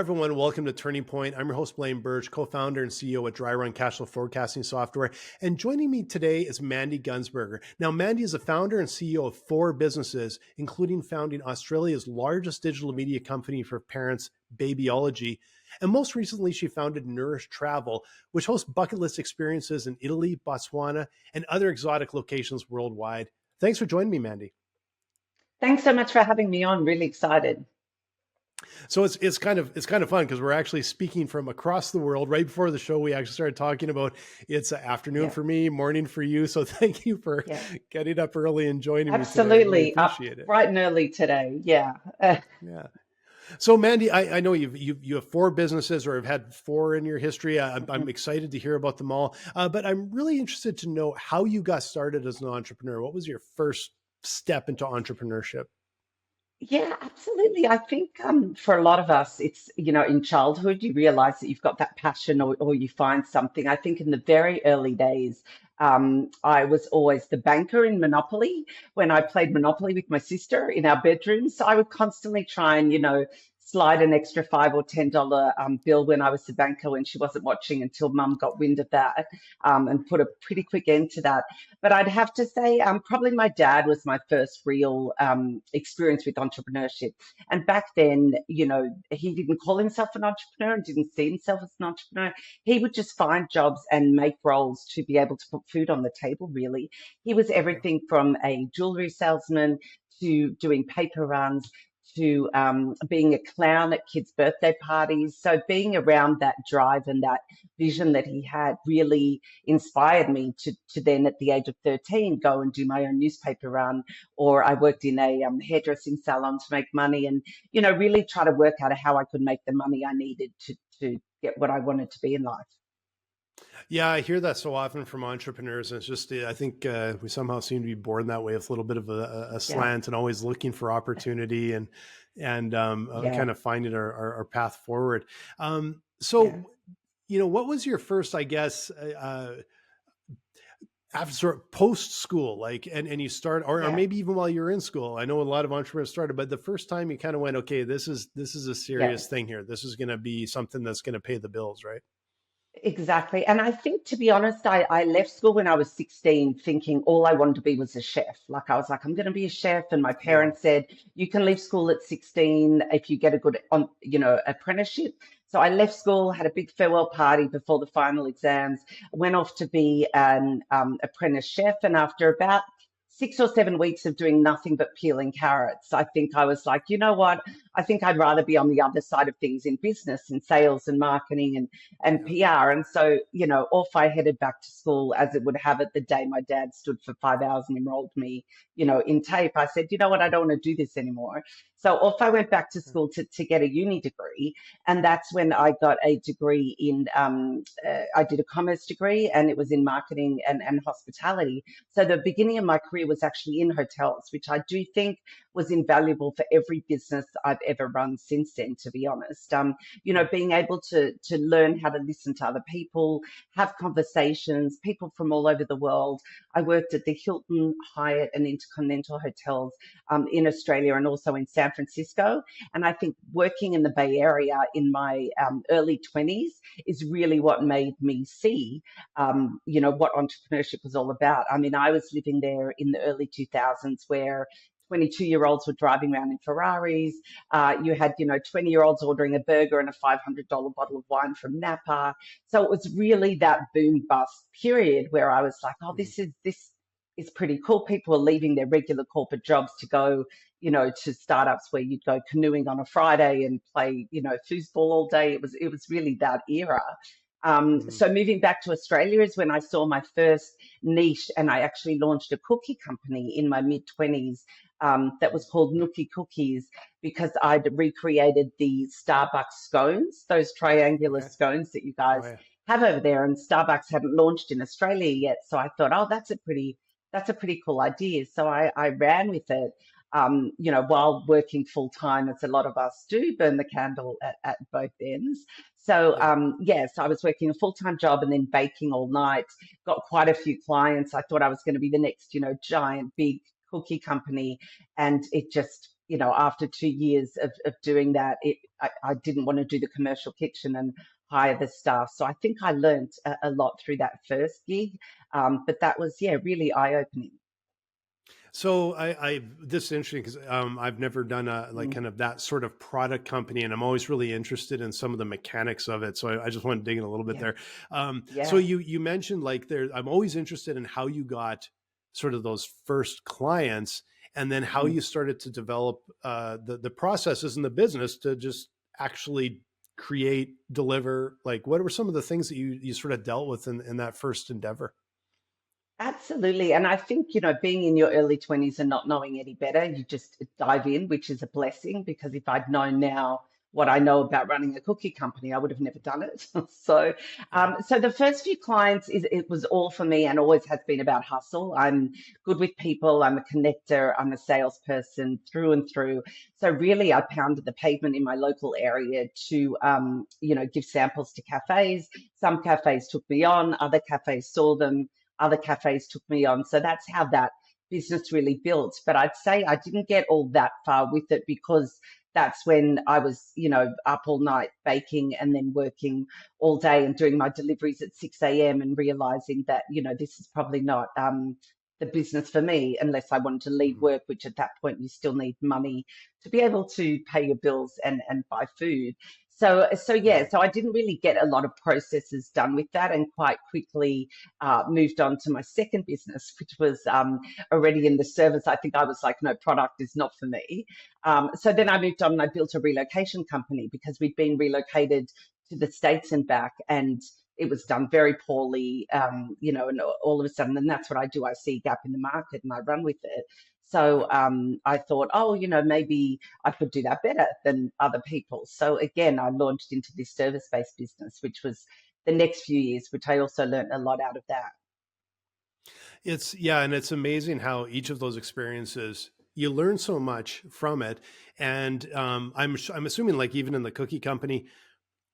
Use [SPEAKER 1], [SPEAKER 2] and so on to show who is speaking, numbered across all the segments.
[SPEAKER 1] Everyone, welcome to Turning Point. I'm your host, Blaine Bertsch, co-founder and CEO at Dryrun cash flow forecasting software. And joining me today is Mandi Gunsberger. Now, Mandi is a founder and CEO of 4 businesses, including founding Australia's largest digital media company for parents, Babyology. And most recently, she founded Nourish Travel, which hosts bucket list experiences in Italy, Botswana, and other exotic locations worldwide. Thanks for joining me, Mandi.
[SPEAKER 2] Thanks so much for having me on. Really excited.
[SPEAKER 1] So it's kind of fun because we're actually speaking from across the world. Right before the show, we actually started talking about it's afternoon for me, morning for you. So thank you for getting up early and joining me today.
[SPEAKER 2] Absolutely,
[SPEAKER 1] I really appreciate it.
[SPEAKER 2] Bright and early today. Yeah.
[SPEAKER 1] Yeah. So Mandi, I know you have 4 businesses, or have had 4 in your history. I'm excited to hear about them all, but I'm really interested to know how you got started as an entrepreneur. What was your first step into entrepreneurship?
[SPEAKER 2] Yeah, absolutely. I think for a lot of us, it's, in childhood, you realize that you've got that passion or you find something. I think in the very early days, I was always the banker in Monopoly. When I played Monopoly with my sister in our bedrooms, so I would constantly try and, slide an extra $5 or $10 bill when I was the banker when she wasn't watching until mum got wind of that and put a pretty quick end to that. But I'd have to say probably my dad was my first real experience with entrepreneurship. And back then, he didn't call himself an entrepreneur and didn't see himself as an entrepreneur. He would just find jobs and make roles to be able to put food on the table, really. He was everything from a jewelry salesman to doing paper runs, to being a clown at kids' birthday parties. So being around that drive and that vision that he had really inspired me to then at the age of 13 go and do my own newspaper run, or I worked in a hairdressing salon to make money and, really try to work out how I could make the money I needed to get what I wanted to be in life.
[SPEAKER 1] Yeah, I hear that so often from entrepreneurs. And it's just, I think we somehow seem to be born that way with a little bit of a slant and always looking for opportunity and kind of finding our path forward. What was your first, I guess, after sort of post school, like, and you start, or maybe even while you're in school? I know a lot of entrepreneurs started, but the first time you kind of went, okay, this is a serious thing here. This is going to be something that's going to pay the bills, right?
[SPEAKER 2] Exactly. And I think, to be honest, I left school when I was 16 thinking all I wanted to be was a chef. Like I was like, I'm going to be a chef. And my parents said, you can leave school at 16 if you get a good, apprenticeship. So I left school, had a big farewell party before the final exams, went off to be an apprentice chef. And after about 6 or 7 weeks of doing nothing but peeling carrots, I think I was like, you know what? I think I'd rather be on the other side of things in business and sales and marketing and PR. And so, off I headed back to school as it would have it the day my dad stood for 5 hours and enrolled me, in tape. I said, you know what? I don't want to do this anymore. So off I went back to school to get a uni degree. And that's when I got a degree in, I did a commerce degree, and it was in marketing and hospitality. So the beginning of my career was actually in hotels, which I do think was invaluable for every business I've ever run since then, to be honest. Being able to learn how to listen to other people, have conversations, people from all over the world. I worked at the Hilton, Hyatt and Intercontinental hotels in Australia and also in San Francisco. And I think working in the Bay Area in my early 20s is really what made me see, what entrepreneurship was all about. I mean, I was living there in the early 2000s where 22-year-olds were driving around in Ferraris. You had, 20-year-olds ordering a burger and a $500 bottle of wine from Napa. So it was really that boom bust period where I was like, oh, this is pretty cool. People are leaving their regular corporate jobs to go, to startups where you'd go canoeing on a Friday and play, foosball all day. It was really that era. So moving back to Australia is when I saw my first niche, and I actually launched a cookie company in my mid-20s that was called Nookie Cookies, because I'd recreated the Starbucks scones, those triangular scones that you guys have over there, and Starbucks hadn't launched in Australia yet. So I thought, oh, that's a pretty cool idea. So I ran with it. While working full time, as a lot of us do, burn the candle at both ends. So, so I was working a full-time job and then baking all night, got quite a few clients. I thought I was going to be the next, giant, big cookie company. And it just, after 2 years of doing that, I didn't want to do the commercial kitchen and hire the staff. So I think I learned a lot through that first gig. But that was, yeah, really eye-opening.
[SPEAKER 1] So this is interesting because I've never done a like
[SPEAKER 2] Mm,
[SPEAKER 1] kind of that sort of product company, and I'm always really interested in some of the mechanics of it. So I just want to dig in a little bit
[SPEAKER 2] yeah,
[SPEAKER 1] there. So
[SPEAKER 2] yeah.
[SPEAKER 1] you mentioned like there, I'm always interested in how you got sort of those first clients, and then how
[SPEAKER 2] Mm.
[SPEAKER 1] you started to develop the processes in the business to just actually create, deliver. Like, what were some of the things that you sort of dealt with in that first endeavor?
[SPEAKER 2] Absolutely. And I think, being in your early 20s and not knowing any better, you just dive in, which is a blessing because if I'd known now what I know about running a cookie company, I would have never done it. So,
[SPEAKER 1] Yeah.
[SPEAKER 2] so the first few clients it was all for me and always has been about hustle. I'm good with people. I'm a connector. I'm a salesperson through and through. So really, I pounded the pavement in my local area to, give samples to cafes. Some cafes took me on, other cafes saw them, other cafes took me on. So that's how that business really built. But I'd say I didn't get all that far with it because that's when I was, up all night baking and then working all day and doing my deliveries at 6 a.m. and realizing that, this is probably not the business for me unless I wanted to leave
[SPEAKER 1] Mhm.
[SPEAKER 2] work, which at that point you still need money to be able to pay your bills and buy food. So
[SPEAKER 1] Yeah.
[SPEAKER 2] yeah, so I didn't really get a lot of processes done with that, and quite quickly moved on to my second business, which was already in the service. I think I was like, no, product is not for me. So then
[SPEAKER 1] Yeah.
[SPEAKER 2] I moved on and I built a relocation company because we'd been relocated to the States and back, and it was done very poorly, and all of a sudden, and that's what I do. I see a gap in the market and I run with it.
[SPEAKER 1] Yeah.
[SPEAKER 2] So I thought, oh, maybe I could do that better than other people. So again, I launched into this service-based business, which was the next few years, which I also learned a lot out of that.
[SPEAKER 1] It's yeah, and it's amazing how each of those experiences you learn so much from it. And I'm assuming like even in the cookie company,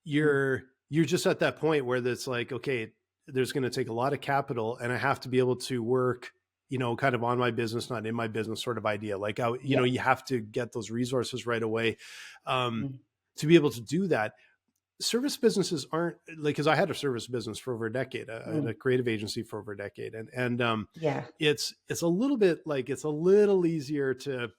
[SPEAKER 2] Mm,
[SPEAKER 1] you're just at that point where it's like, okay, there's going to take a lot of capital, and I have to be able to work, kind of on my business, not in my business, sort of idea. Like,
[SPEAKER 2] yeah.
[SPEAKER 1] you have to get those resources right away um,
[SPEAKER 2] Mm,
[SPEAKER 1] to be able to do that. Service businesses aren't like, because I had a service business for over a decade, and a
[SPEAKER 2] mm,
[SPEAKER 1] creative agency for over a decade, and
[SPEAKER 2] yeah.
[SPEAKER 1] it's a little bit like it's a little easier to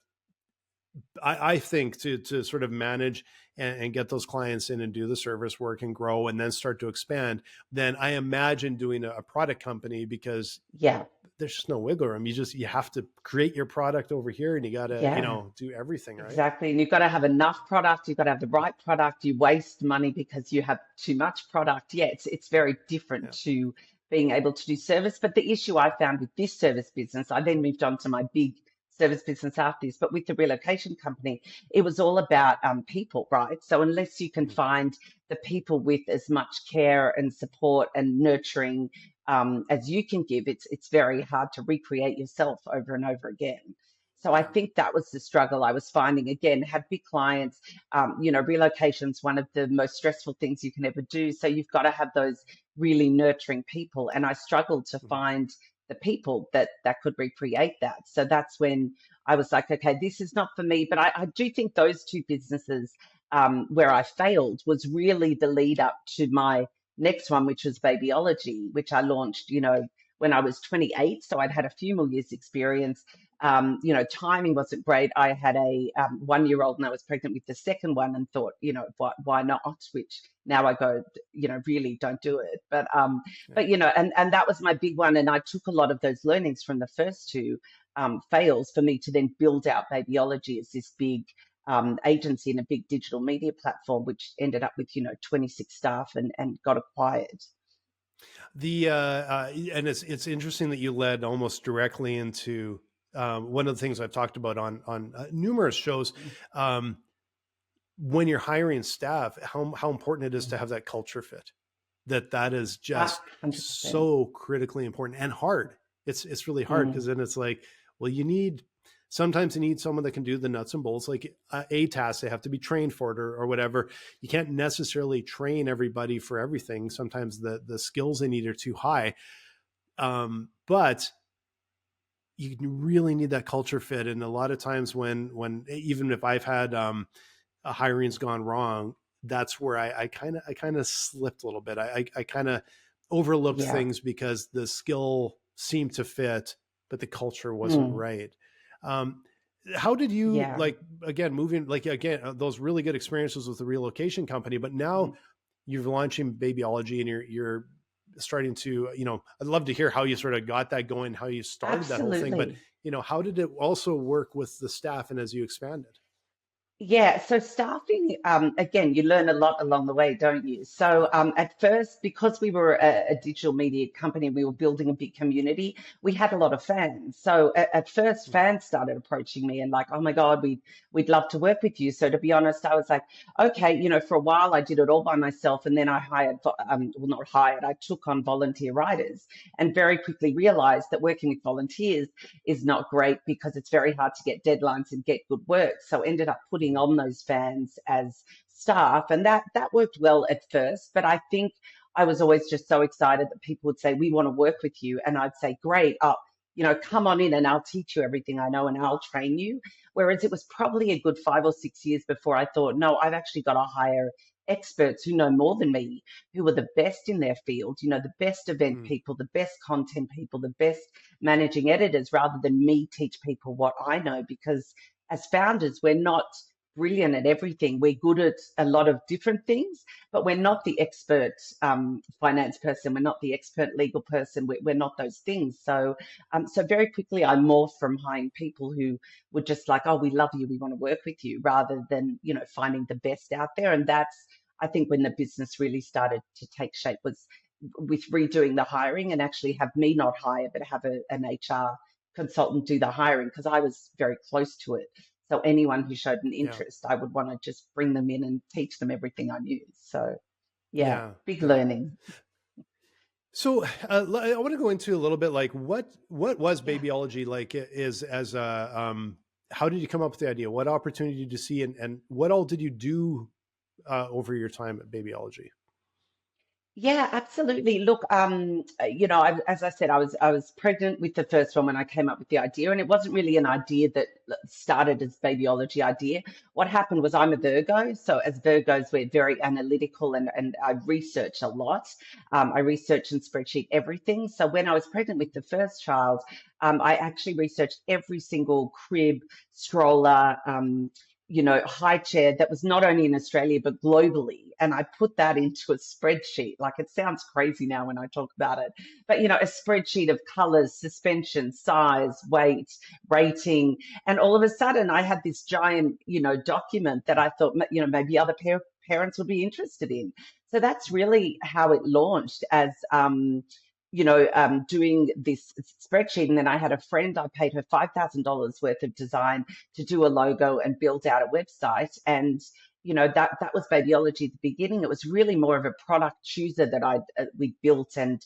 [SPEAKER 1] I think to sort of manage and get those clients in and do the service work and grow and then start to expand than I imagine doing a product company, because
[SPEAKER 2] Yeah.
[SPEAKER 1] there's just no wiggle room. You have to create your product over here, and you got to
[SPEAKER 2] Yeah.
[SPEAKER 1] do everything right.
[SPEAKER 2] Exactly. And you've got to have enough product. You've got to have the right product. You waste money because you have too much product. Yeah, it's very different
[SPEAKER 1] Yeah.
[SPEAKER 2] to being able to do service. But the issue I found with this service business, I then moved on to my big service business after this, but with the relocation company, it was all about people, right? So unless you can
[SPEAKER 1] Mhm.
[SPEAKER 2] find the people with as much care and support and nurturing as you can give, it's very hard to recreate yourself over and over again. So I
[SPEAKER 1] Yeah.
[SPEAKER 2] think that was the struggle I was finding. Again, had big clients. Relocation's one of the most stressful things you can ever do. So you've got to have those really nurturing people. And I struggled to
[SPEAKER 1] Mhm.
[SPEAKER 2] find the people that could recreate that. So that's when I was like, okay, this is not for me. But I do think those two businesses where I failed was really the lead up to my next one, which was Babyology, which I launched, when I was 28. So I'd had a few more years experience. Timing wasn't great. I had a 1-year-old and I was pregnant with the second one and thought, why not? Which now I go, really don't do it.
[SPEAKER 1] Yeah.
[SPEAKER 2] And that was my big one. And I took a lot of those learnings from the first two fails for me to then build out Babyology as this big agency and a big digital media platform, which ended up with, 26 staff and got acquired.
[SPEAKER 1] And it's interesting that you led almost directly into one of the things I've talked about on numerous shows. Um, when you're hiring staff, how important it is to have that culture fit. That is just
[SPEAKER 2] 100%.
[SPEAKER 1] so critically important and hard. It's really hard,
[SPEAKER 2] Mm,
[SPEAKER 1] because then it's like, well, sometimes you need someone that can do the nuts and bolts, like a task. They have to be trained for it, or whatever. You can't necessarily train everybody for everything. Sometimes the skills they need are too high. But you really need that culture fit. And a lot of times when even if I've had a hiring's gone wrong, that's where I kind of slipped a little bit. I kind of overlooked
[SPEAKER 2] Yeah.
[SPEAKER 1] things because the skill seemed to fit, but the culture wasn't
[SPEAKER 2] Mm.
[SPEAKER 1] right. Um, how did you
[SPEAKER 2] Yeah.
[SPEAKER 1] like, again, moving, like, again, those really good experiences with the relocation company, but now
[SPEAKER 2] Mm.
[SPEAKER 1] you're launching Babyology and you're starting to, I'd love to hear how you sort of got that going, how you started that whole thing, but,
[SPEAKER 2] Absolutely.
[SPEAKER 1] how did it also work with the staff and as you expanded?
[SPEAKER 2] Yeah, so staffing, again, you learn a lot along the way, don't you? So at first, because we were a digital media company, we were building a big community, we had a lot of fans. So at first,
[SPEAKER 1] Mm,
[SPEAKER 2] fans started approaching me and like, oh my God, we'd love to work with you. So to be honest, I was like, okay, for a while I did it all by myself, and then I hired, well, not hired, I took on volunteer writers, and very quickly realized that working with volunteers is not great because it's very hard to get deadlines and get good work. So ended up putting
[SPEAKER 1] mhm,
[SPEAKER 2] on those fans as staff, and that worked well at first. But I think I was always just so excited that people would say, "We want to work with you," and I'd say, "Great, come on in and I'll teach you everything I know and I'll train you." Whereas it was probably a good 5 or 6 years before I thought, no, I've actually got to hire experts who know more than me, who are the best in their field, the best event
[SPEAKER 1] mm,
[SPEAKER 2] people, the best content people, the best managing editors, rather than me teach people what I know. Because as founders, we're not brilliant at everything. We're good at a lot of different things, but we're
[SPEAKER 1] yeah,
[SPEAKER 2] not the expert finance person. We're not the expert legal person. We're not those things. So very quickly, I morphed from hiring people who were just like, "Oh, we love you. We want to work with you," rather than finding the best out there. And that's, I think, when the business really started to take shape, was with redoing the hiring and actually have me not hire, but have an HR consultant do the hiring, because I was very close to it. So anyone who showed an
[SPEAKER 1] yeah,
[SPEAKER 2] interest, I would want to just bring them in and teach them everything I knew. So yeah,
[SPEAKER 1] yeah,
[SPEAKER 2] big
[SPEAKER 1] yeah.
[SPEAKER 2] learning.
[SPEAKER 1] So I want to go into a little bit like what was
[SPEAKER 2] Yeah.
[SPEAKER 1] Babyology like is as a how did you come up with the idea? What opportunity did you see, and what all did you do over your time at Babyology?
[SPEAKER 2] Yeah, absolutely. Look, as I said, I was pregnant with the first one when I came up with the idea, and it wasn't really an idea that started as Babyology idea. What happened was, I'm a Virgo, so as Virgos, we're very analytical, and I research a lot. I research and spreadsheet everything. So when I was pregnant with the first child, I actually researched every single crib, stroller, high chair that was not only in Australia but globally. And I put that into a spreadsheet. Like, it sounds crazy now when I talk about it, but a spreadsheet of colors, suspension, size, weight, rating. And all of a sudden I had this giant, document that I thought, maybe other parents would be interested in. So that's really how it launched, as doing this spreadsheet. And then I had a friend, I paid her $5,000 worth of design to do a logo and build out a website. And that was Babyology at the beginning. It was really more of a product chooser that we built and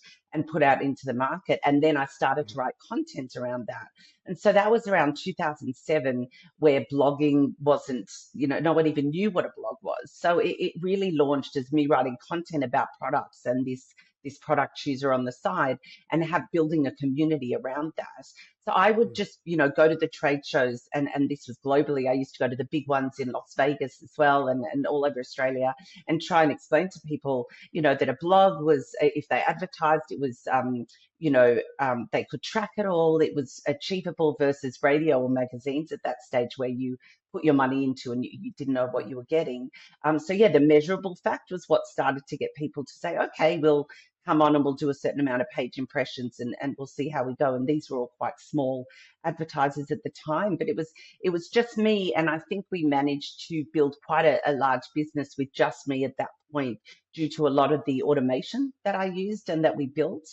[SPEAKER 2] put out into the market. And then I started to
[SPEAKER 1] Mhm.
[SPEAKER 2] write content around that. And so that was around 2007, where blogging wasn't, no one even knew what a blog was. So it really launched as me writing content about products and this product chooser on the side, and have building a community around that. So I would
[SPEAKER 1] Mm.
[SPEAKER 2] just, go to the trade shows, and this was globally. I used to go to the big ones in Las Vegas as well, and all over Australia, and try and explain to people, that a blog was, if they advertised, it was, they could track it all. It was achievable versus radio or magazines at that stage, where you put your money into and you didn't know what
[SPEAKER 1] Yeah.
[SPEAKER 2] you were getting. So yeah, the measurable fact was what started to get people to say, okay, we'll come on and we'll do a certain amount of page impressions, and we'll see how we go. And these were all quite small advertisers at the time, but it was just me. And I think we managed to build quite a large business with just me at that point, due to a lot of the automation that I used and that we built.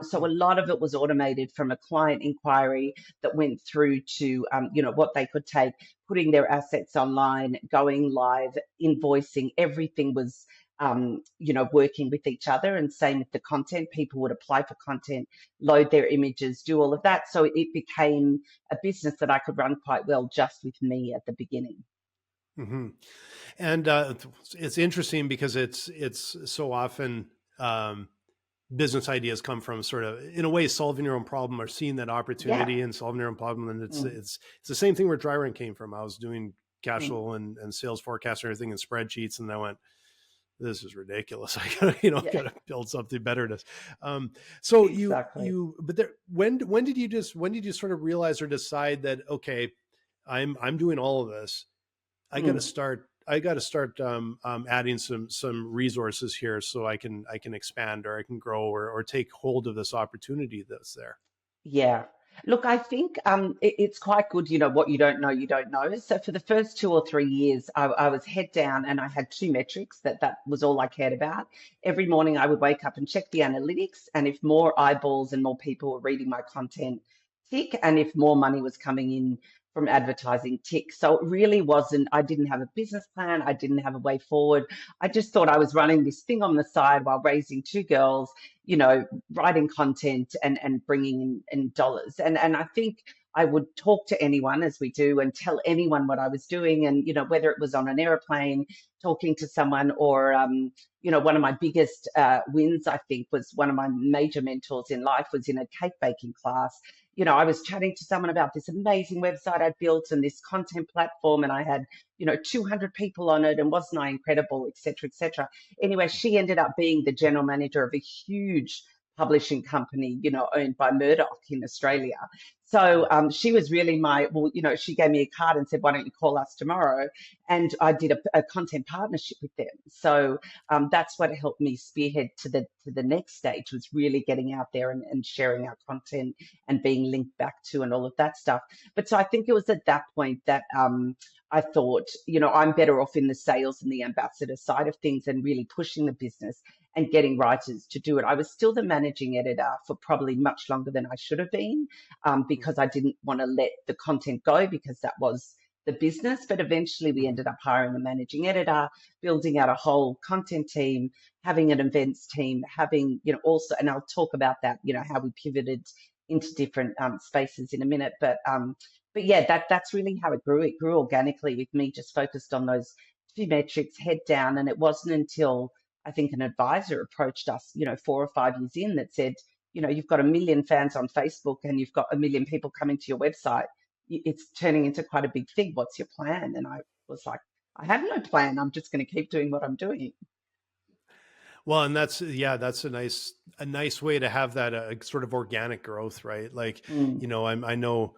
[SPEAKER 2] So a
[SPEAKER 1] Mm.
[SPEAKER 2] lot of it was automated from a client inquiry that went through to, what they could take, putting their assets online, going live, invoicing. Everything was working with each other. And same with the content. People would apply for content, load their images, do all of that. So it became a business that I could run quite well just with me at the beginning.
[SPEAKER 1] Hmm. And it's interesting because it's so often, um, business ideas come from, sort of in a way solving your own problem or seeing that
[SPEAKER 2] Yeah.
[SPEAKER 1] opportunity and solving your own problem. And
[SPEAKER 2] Mm,
[SPEAKER 1] it's the same thing where Dryrun came from. I was doing cash
[SPEAKER 2] mm.
[SPEAKER 1] flow and sales forecast and everything in spreadsheets, and I went, this is ridiculous. I gotta, you know,
[SPEAKER 2] Yeah,
[SPEAKER 1] gotta build something better to. Um, so
[SPEAKER 2] exactly.
[SPEAKER 1] but there, when did you sort of realize or decide that, okay, I'm doing all of this.
[SPEAKER 2] Mm.
[SPEAKER 1] I got to start adding some resources here so I can expand or I can grow or take hold of this opportunity that's there.
[SPEAKER 2] Yeah. Look, I think it's quite good, what you don't know, you don't know. So for the first 2 or 3 years, I was head down and I had two metrics that was all I cared about. Every morning I would wake up and check the analytics, and if more eyeballs and more people were reading my content, tick, and if more money was coming in from advertising, tick. So it really wasn't, I didn't have a business plan. I didn't have a way forward. I just thought I was running this thing on the side while raising two girls, writing content and bringing in dollars. And I think I would talk to anyone, as we do, and tell anyone what I was doing. And, whether it was on an airplane, talking to someone, or, one of my biggest wins, I think, was one of my major mentors in life was in a cake baking class. I was chatting to someone about this amazing website I'd built and this content platform, and I had, 200 people on it, and wasn't I incredible, et cetera, et cetera. Anyway, she ended up being the general manager of a huge publishing company, owned by Murdoch in Australia. So she was really she gave me a card and said, why don't you call us tomorrow? And I did a content partnership with them. So that's what helped me spearhead to the next stage, was really getting out there and sharing our content and being linked back to and all of that stuff. But so I think it was at that point that I thought, I'm better off in the sales and the ambassador side of things and really pushing the business and getting writers to do it. I was still the managing editor for probably much longer than I should have been, because I didn't want to let the content go, because that was the business. But eventually we
[SPEAKER 1] Mhm.
[SPEAKER 2] ended up hiring a managing editor, building out a whole content team, having an events team, having, also, and I'll talk about that, how we pivoted into different spaces in a minute. But yeah, that's really how it grew. It grew organically with me just focused on those two metrics, head down. And it wasn't until I think an advisor approached us, 4 or 5 years in, that said, you've got 1 million fans on Facebook and you've got 1 million people coming to your website. It's turning into quite a big thing. What's your plan? And I was like, I have no plan. I'm just going to keep doing what I'm doing.
[SPEAKER 1] Well, and that's, yeah, that's a nice way to have that sort of organic growth, right? Like,
[SPEAKER 2] Mm,
[SPEAKER 1] you know, I know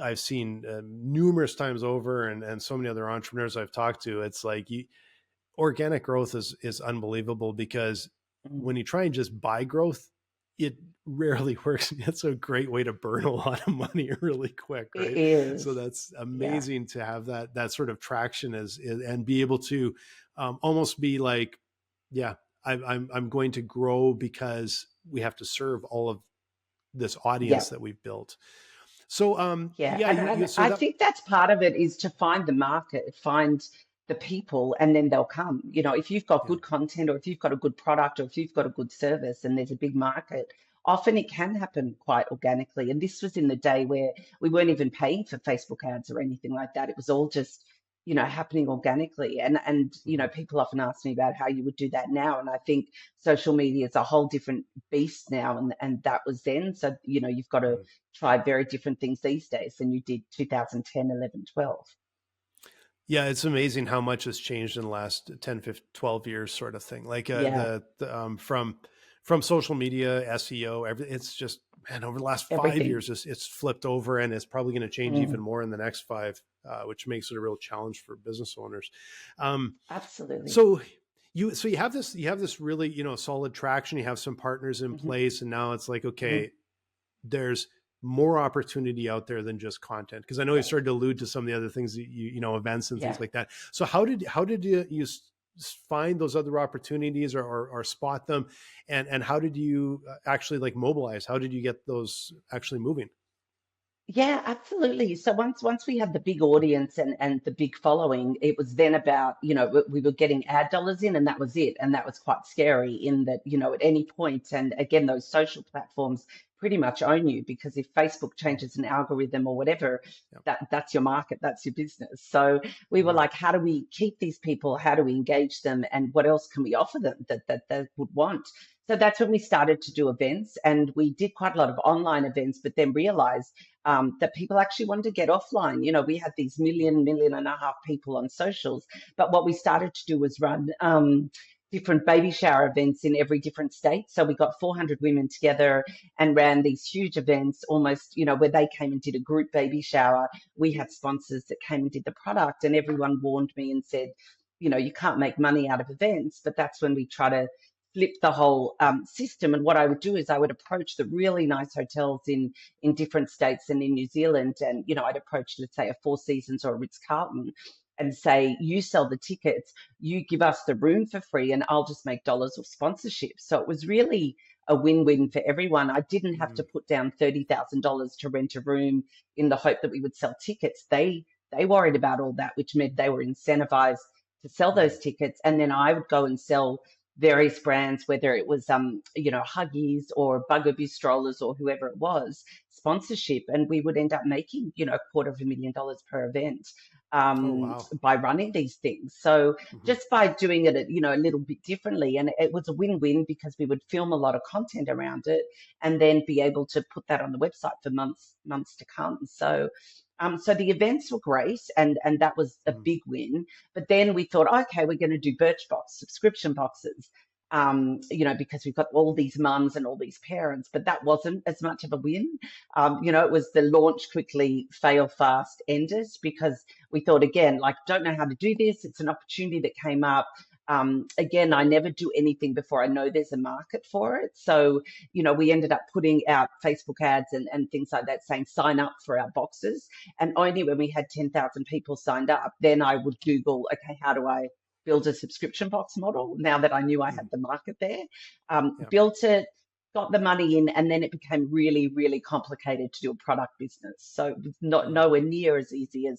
[SPEAKER 1] I've seen numerous times over, and so many other entrepreneurs I've talked to. It's like organic growth is unbelievable, because
[SPEAKER 2] mm.
[SPEAKER 1] when you try and just buy growth, it rarely works. It's a great way to burn a lot of money really quick,
[SPEAKER 2] It
[SPEAKER 1] right? So
[SPEAKER 2] is.
[SPEAKER 1] that's
[SPEAKER 2] Yeah.
[SPEAKER 1] amazing to have that sort of traction and be able to almost be like, yeah, I'm going to grow because we have to serve all of this
[SPEAKER 2] Yeah.
[SPEAKER 1] audience that we've built. So
[SPEAKER 2] Yeah,
[SPEAKER 1] yeah, you
[SPEAKER 2] and
[SPEAKER 1] so
[SPEAKER 2] I
[SPEAKER 1] that
[SPEAKER 2] think that's part of it, is to find the market, find the people, and then they'll come. If you've got
[SPEAKER 1] yeah.
[SPEAKER 2] good content, or if you've got a good product, or if you've got a good service and there's a big market, often it can happen quite organically. And this was in the day where we weren't even paying for Facebook ads or anything like that. It was all just, happening organically. And
[SPEAKER 1] Mhm.
[SPEAKER 2] people often ask me about how you would do that now. And I think social media is a whole different beast now, and that was then. So, you've got to
[SPEAKER 1] Mhm.
[SPEAKER 2] try very different things these days than you did 2010, 11, 12.
[SPEAKER 1] Yeah, it's amazing how much has changed in the last 10, 15, 12 years, sort of thing. Like
[SPEAKER 2] Yeah,
[SPEAKER 1] from social media, SEO, it's just, man, over the last 5 years,
[SPEAKER 2] everything.
[SPEAKER 1] it's flipped over, and it's probably going to change even
[SPEAKER 2] Mm,
[SPEAKER 1] more in the next five, which makes it a real challenge for business owners. Um,
[SPEAKER 2] absolutely.
[SPEAKER 1] so you have this really, you know, solid traction. You have some partners in
[SPEAKER 2] Hmm.
[SPEAKER 1] place, and now it's like,
[SPEAKER 2] Hmm.
[SPEAKER 1] okay, there's more opportunity out there than just content, because I know you
[SPEAKER 2] Yeah,
[SPEAKER 1] started to allude to some of the other things that you know, events and things
[SPEAKER 2] yeah.
[SPEAKER 1] like that. So how did you find those other opportunities, or spot them, and how did you actually like mobilize? How did you get those actually moving?
[SPEAKER 2] Yeah, absolutely. So once we had the big audience and the big following, it was then about, we were getting ad dollars in, and that was it. And that was quite scary, in that, at any point, and again, those social platforms pretty much own you, because if Facebook
[SPEAKER 1] Oh,
[SPEAKER 2] changes an algorithm or whatever,
[SPEAKER 1] yeah.
[SPEAKER 2] that's your market, that's your business. So we were
[SPEAKER 1] Mhm.
[SPEAKER 2] like, how do we keep these people? How do we engage them? And what else can we offer them that they would want? So that's when we started to do events, and we did quite a lot of online events, but then realized that people actually wanted to get offline. You know, we had these million and a half people on socials, but what we started to do was run different baby shower events in every different state. So we got 400 women together and ran these huge events, almost, you know, where they came and did a group baby shower. We had sponsors that came and did the product, and everyone warned me and said, you know, you can't make money out of events. But that's when we try to flip the whole system. And what I would do is I would approach the really nice hotels in different states and in New Zealand. And, you know, I'd approach, let's say, a Four Seasons or a Ritz-Carlton and say, you sell the tickets, you give us the room for free, and I'll just make dollars of sponsorship. So it was really a win-win for everyone. I didn't have to put down $30,000 to rent a room in the hope that we would sell tickets. They worried about all that, which meant they were incentivized to sell those tickets. And then I would go and sell various brands, whether it was you know, Huggies or Bugaboo strollers or whoever it was, sponsorship, and we would end up making, you know, $250,000 per event
[SPEAKER 1] Wow.
[SPEAKER 2] by running these things. So just by doing it, you know, a little bit differently, and it was a win-win because we would film a lot of content around it and then be able to put that on the website for months to come. So so the events were great, and that was a big win. But then we thought, okay, we're going to do Birchbox subscription boxes, you know, because we've got all these mums and all these parents. But that wasn't as much of a win. You know, it was the launch quickly, fail fast, ended, because we thought, again, like, don't know how to do this. It's an opportunity that came up. Again, I never do anything before I know there's a market for it. So, you know, we ended up putting out Facebook ads and things like that saying, sign up for our boxes. And only when we had 10,000 people signed up, then I would Google, okay, how do I build a subscription box model now that I knew I had the market there? Built it, got the money in, and then it became really, really complicated to do a product business. So it was not nowhere near as easy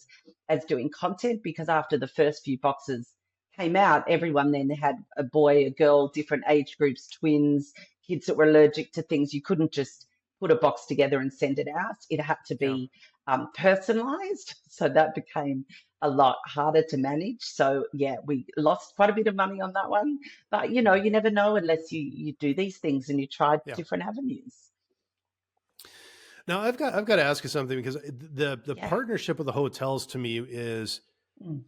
[SPEAKER 2] as doing content, because after the first few boxes came out, everyone then had a boy, a girl, different age groups, twins, kids that were allergic to things. You couldn't just put a box together and send it out. It had to be personalized. So that became a lot harder to manage. So yeah, we lost quite a bit of money on that one. But you know, you never know unless you do these things and you try different avenues.
[SPEAKER 1] Now I've got to ask you something, because the partnership with the hotels to me is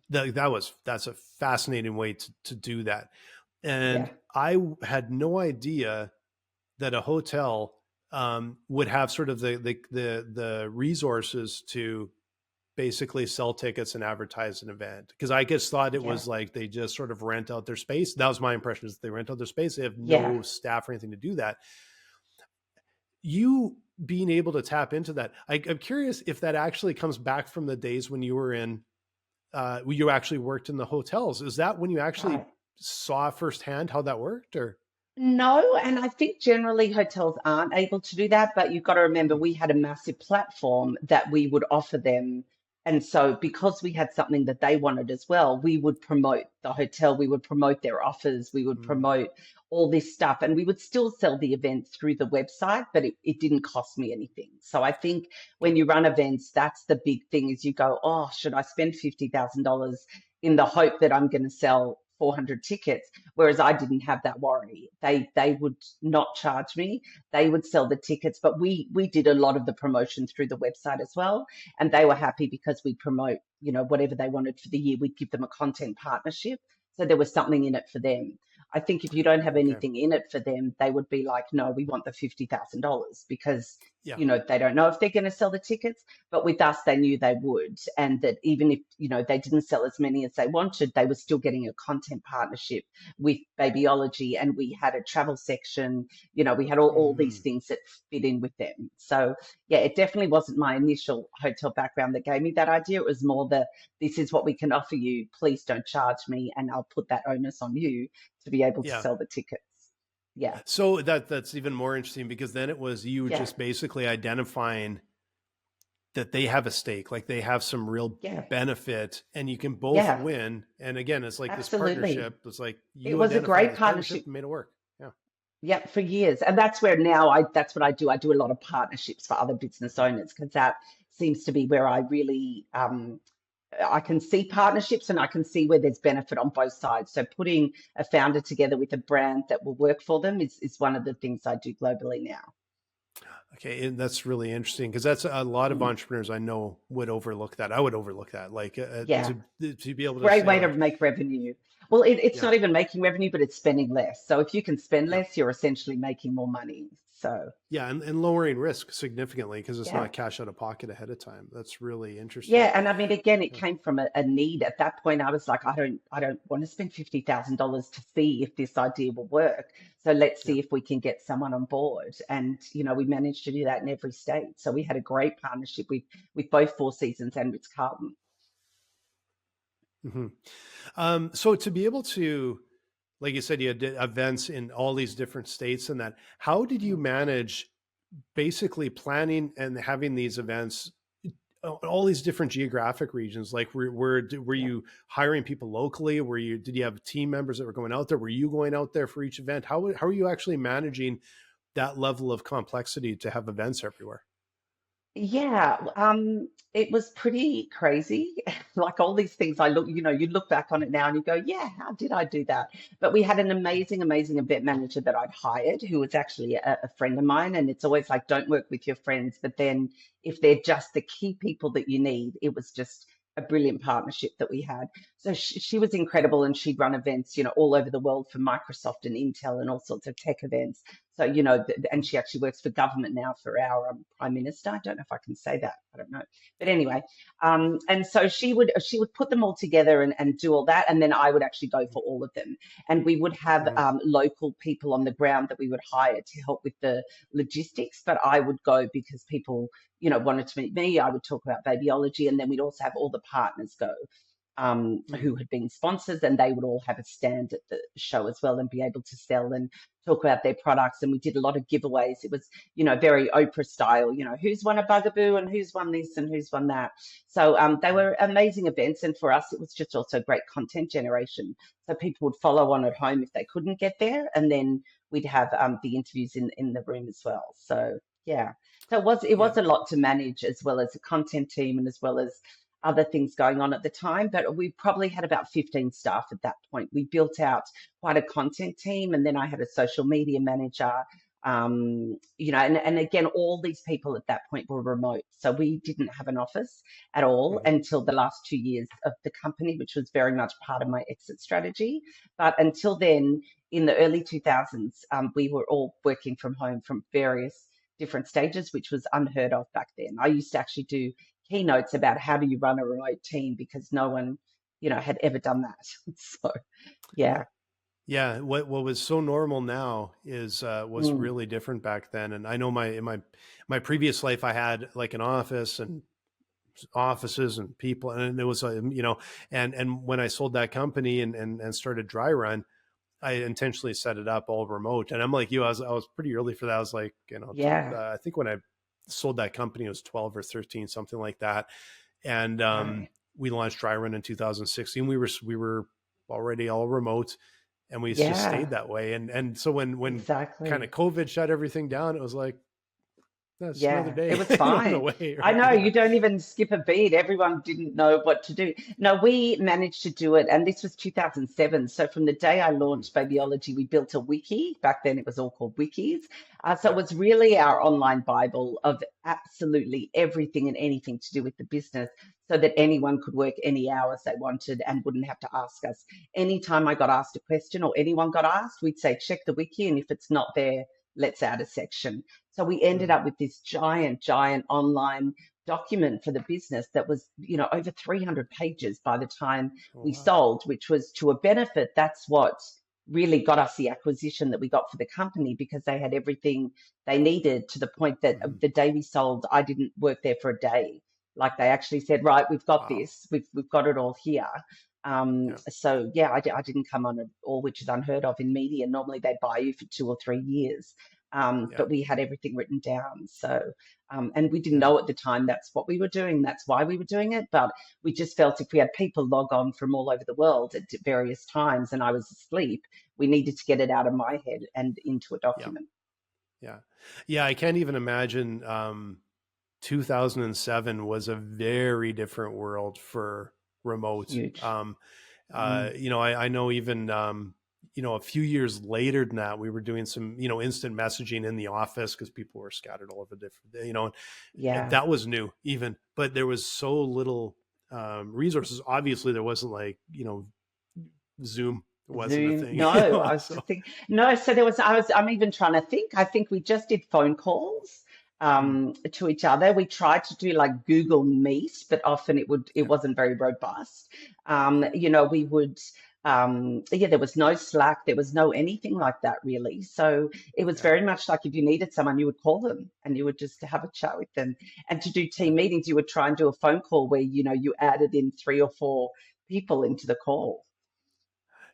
[SPEAKER 1] that's a fascinating way to do that. And I had no idea that a hotel would have sort of the resources to basically sell tickets and advertise an event. Because I just thought it was like they just sort of rent out their space. That was my impression, is they rent out their space. They have no staff or anything to do that. You being able to tap into that, I'm curious if that actually comes back from the days when you were in, you actually worked in the hotels. Is that when you actually saw firsthand how that worked, or?
[SPEAKER 2] No, and I think generally hotels aren't able to do that, but you've got to remember we had a massive platform that we would offer them. And so because we had something that they wanted as well, we would promote the hotel, we would promote their offers, we would promote all this stuff, and we would still sell the event through the website, but it didn't cost me anything. So I think when you run events, that's the big thing, is you go, oh, should I spend $50,000 in the hope that I'm going to sell 400 tickets? Whereas I didn't have that worry. They would not charge me. They would sell the tickets, but we did a lot of the promotion through the website as well. And they were happy because we promote, you know, whatever they wanted for the year. We'd give them a content partnership. So there was something in it for them. I think if you don't have anything in it for them, they would be like, no, we want the $50,000, because, you know, they don't know if they're going to sell the tickets. But with us, they knew they would. And that even if, you know, they didn't sell as many as they wanted, they were still getting a content partnership with Babyology. And we had a travel section, you know, we had all these things that fit in with them. So yeah, it definitely wasn't my initial hotel background that gave me that idea. It was more this is what we can offer you. Please don't charge me, and I'll put that onus on you to be able to sell the tickets. Yeah.
[SPEAKER 1] So that's even more interesting, because then it was you just basically identifying that they have a stake, like they have some real benefit, and you can both win. And again, it's like this partnership. It's like
[SPEAKER 2] it was a great partnership
[SPEAKER 1] and made it work.
[SPEAKER 2] Yeah, for years. And that's where now that's what I do. I do a lot of partnerships for other business owners, because that seems to be where I really I can see partnerships and I can see where there's benefit on both sides. So putting a founder together with a brand that will work for them is one of the things I do globally now.
[SPEAKER 1] Okay, and that's really interesting because that's a lot of
[SPEAKER 2] Mm.
[SPEAKER 1] entrepreneurs I know would overlook that. I would overlook that, like
[SPEAKER 2] Yeah.
[SPEAKER 1] to be able to
[SPEAKER 2] Great
[SPEAKER 1] say
[SPEAKER 2] way to
[SPEAKER 1] like,
[SPEAKER 2] make revenue. Well, it's
[SPEAKER 1] yeah,
[SPEAKER 2] not even making revenue, but it's spending less. So if you can spend
[SPEAKER 1] yeah,
[SPEAKER 2] less, you're essentially making more money. So
[SPEAKER 1] yeah, and lowering risk significantly because it's
[SPEAKER 2] yeah.
[SPEAKER 1] not cash out of pocket ahead of time. That's really interesting.
[SPEAKER 2] Yeah, and I mean, again, it
[SPEAKER 1] Yeah,
[SPEAKER 2] came from a need. At that point, I was like, I don't want to spend $50,000 to see if this idea will work. So let's
[SPEAKER 1] yeah.
[SPEAKER 2] see if we can get someone on board. And we managed to do that in every state. So we had a great partnership with both Four Seasons and Ritz Carlton.
[SPEAKER 1] Hmm. So to be able to, like you said, you had events in all these different states, and that, how did you manage basically planning and having these events all these different geographic regions? Like were
[SPEAKER 2] Yeah.
[SPEAKER 1] you hiring people locally? Did you have team members that were going out there? Were you going out there for each event? How are you actually managing that level of complexity to have events everywhere?
[SPEAKER 2] Yeah, it was pretty crazy. Like all these things you look back on it now and you go, yeah, how did I do that? But we had an amazing, amazing event manager that I'd hired who was actually a friend of mine. And it's always like, don't work with your friends. But then if they're just the key people that you need, it was just a brilliant partnership that we had. So she was incredible and she'd run events, all over the world for Microsoft and Intel and all sorts of tech events. So, and she actually works for government now for our prime minister. I don't know if I can say that. I don't know. But anyway, and so she would put them all together and do all that. And then I would actually go for all of them. And we would have
[SPEAKER 1] Mhm.
[SPEAKER 2] local people on the ground that we would hire to help with the logistics. But I would go because people, wanted to meet me. I would talk about Babyology. And then we'd also have all the partners go.
[SPEAKER 1] Mhm.
[SPEAKER 2] Who had been sponsors, and they would all have a stand at the show as well and be able to sell and talk about their products. And we did a lot of giveaways. It was, very Oprah style, who's won a bugaboo and who's won this and who's won that. So they were amazing events. And for us, it was just also great content generation. So people would follow on at home if they couldn't get there. And then we'd have the interviews in the room as well. So yeah. So it was
[SPEAKER 1] Yeah.
[SPEAKER 2] a lot to manage as well as a content team and as well as other things going on at the time, but we probably had about 15 staff at that point. We built out quite a content team, and then I had a social media manager. And again, all these people at that point were remote. So we didn't have an office at all
[SPEAKER 1] Mhm.
[SPEAKER 2] until the last 2 years of the company, which was very much part of my exit strategy. But until then, in the early 2000s, we were all working from home from various different stages, which was unheard of back then. I used to actually do keynotes about how do you run a remote team because no one, had ever done that. So, yeah.
[SPEAKER 1] Yeah, what was so normal now is was
[SPEAKER 2] Mm,
[SPEAKER 1] really different back then. And I know in my previous life, I had like an office and offices and people, and it was and when I sold that company and started Dryrun, I intentionally set it up all remote. And I'm like you, I was pretty early for that. I was like,
[SPEAKER 2] yeah.
[SPEAKER 1] I think when I sold that company, it was 12 or 13, something like that. And
[SPEAKER 2] Right.
[SPEAKER 1] we launched Dryrun in 2016. We were already all remote, and we just stayed
[SPEAKER 2] Yeah,
[SPEAKER 1] that way. And so when kind of
[SPEAKER 2] exactly.
[SPEAKER 1] COVID shut everything down, it was like, that's another
[SPEAKER 2] Yeah, it
[SPEAKER 1] day,
[SPEAKER 2] was fine.
[SPEAKER 1] away,
[SPEAKER 2] I
[SPEAKER 1] right?
[SPEAKER 2] know
[SPEAKER 1] Yeah.
[SPEAKER 2] you don't even skip a beat. Everyone didn't know what to do. No, we managed to do it, and this was 2007. So from the day I launched Babyology, we built a wiki. Back then, it was all called wikis. So it
[SPEAKER 1] Yeah.
[SPEAKER 2] was really our online Bible of absolutely everything and anything to do with the business, so that anyone could work any hours they wanted and wouldn't have to ask us. Anytime I got asked a question or anyone got asked, we'd say check the wiki, and if it's not there, let's add a section. So we ended
[SPEAKER 1] Mhm.
[SPEAKER 2] up with this giant, giant online document for the business that was, over 300 pages by the time
[SPEAKER 1] Oh,
[SPEAKER 2] we
[SPEAKER 1] wow.
[SPEAKER 2] sold, which was to a benefit. That's what really got us the acquisition that we got for the company because they had everything they needed to the point that
[SPEAKER 1] Mhm.
[SPEAKER 2] the day we sold, I didn't work there for a day. Like they actually said, right, we've got
[SPEAKER 1] Wow.
[SPEAKER 2] this, we've got it all here.
[SPEAKER 1] Yeah.
[SPEAKER 2] So yeah, I didn't come on at all, which is unheard of in media. Normally they buy you for 2 or 3 years.
[SPEAKER 1] Yeah.
[SPEAKER 2] But we had everything written down. So, and we didn't
[SPEAKER 1] Yeah.
[SPEAKER 2] know at the time that's what we were doing. That's why we were doing it. But we just felt if we had people log on from all over the world at various times and I was asleep, we needed to get it out of my head and into a
[SPEAKER 1] Yeah.
[SPEAKER 2] document.
[SPEAKER 1] Yeah. Yeah. I can't even imagine. 2007 was a very different world for remote.
[SPEAKER 2] Huge. Mm.
[SPEAKER 1] I know even, a few years later than that, we were doing some, instant messaging in the office because people were scattered all over different,
[SPEAKER 2] Yeah.
[SPEAKER 1] that was new even, but there was so little resources. Obviously there wasn't like, Zoom wasn't a
[SPEAKER 2] Zoom.
[SPEAKER 1] thing,
[SPEAKER 2] No, I was
[SPEAKER 1] so
[SPEAKER 2] just thinking, no, so I'm even trying to think. I think we just did phone calls to each other. We tried to do like Google Meet, but often it
[SPEAKER 1] yeah,
[SPEAKER 2] wasn't very robust. We would, there was no Slack, there was no anything like that really. So it was
[SPEAKER 1] yeah,
[SPEAKER 2] very much like if you needed someone, you would call them and you would just have a chat with them. And to do
[SPEAKER 1] yeah,
[SPEAKER 2] team meetings, you would try and do a phone call where, you added in 3 or 4 people into the call.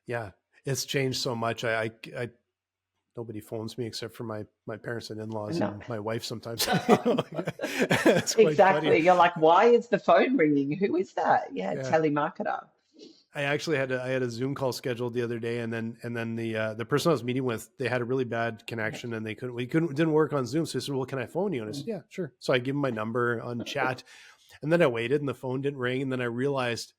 [SPEAKER 1] yeah. It's changed so much. I nobody phones me except for my parents and in-laws
[SPEAKER 2] No.
[SPEAKER 1] and my wife sometimes. It's quite funny.
[SPEAKER 2] Exactly. You're like, why is the phone ringing? Who is that? Yeah,
[SPEAKER 1] Yeah.
[SPEAKER 2] telemarketer.
[SPEAKER 1] I actually I had a Zoom call scheduled the other day, and then the person I was meeting with, they had a really bad
[SPEAKER 2] Yeah.
[SPEAKER 1] connection and didn't work on Zoom. So I said, well, can I phone you? And I said,
[SPEAKER 2] Mm.
[SPEAKER 1] yeah, sure. So I give him my number on chat, and then I waited and the phone didn't ring. And then I realized,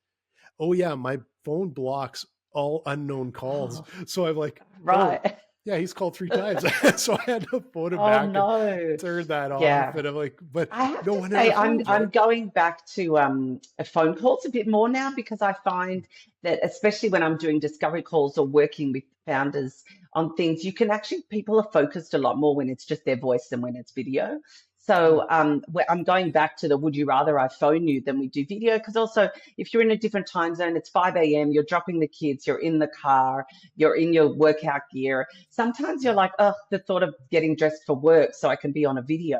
[SPEAKER 1] oh yeah, my phone blocks all unknown calls.
[SPEAKER 2] Oh,
[SPEAKER 1] So I'm like, oh
[SPEAKER 2] right.
[SPEAKER 1] yeah, he's called 3 times. So I had to phone him
[SPEAKER 2] Oh
[SPEAKER 1] back and
[SPEAKER 2] no.
[SPEAKER 1] turn that off.
[SPEAKER 2] Yeah.
[SPEAKER 1] And I'm like, but
[SPEAKER 2] I have
[SPEAKER 1] no
[SPEAKER 2] to
[SPEAKER 1] one
[SPEAKER 2] say
[SPEAKER 1] ever
[SPEAKER 2] I'm
[SPEAKER 1] phones,
[SPEAKER 2] I'm
[SPEAKER 1] right?
[SPEAKER 2] going back to phone calls a bit more now because I find that especially when I'm doing discovery calls or working with founders on things, you can actually people are focused a lot more when it's just their voice than when it's video.
[SPEAKER 1] Oh,
[SPEAKER 2] So I'm going back to the would you rather I phone you than we do video because also if you're in a different time zone, it's 5 a.m. You're dropping the kids, you're in the car, you're in your workout gear. Sometimes you're
[SPEAKER 1] yeah,
[SPEAKER 2] like, oh, the thought of getting dressed for work so I can be on a video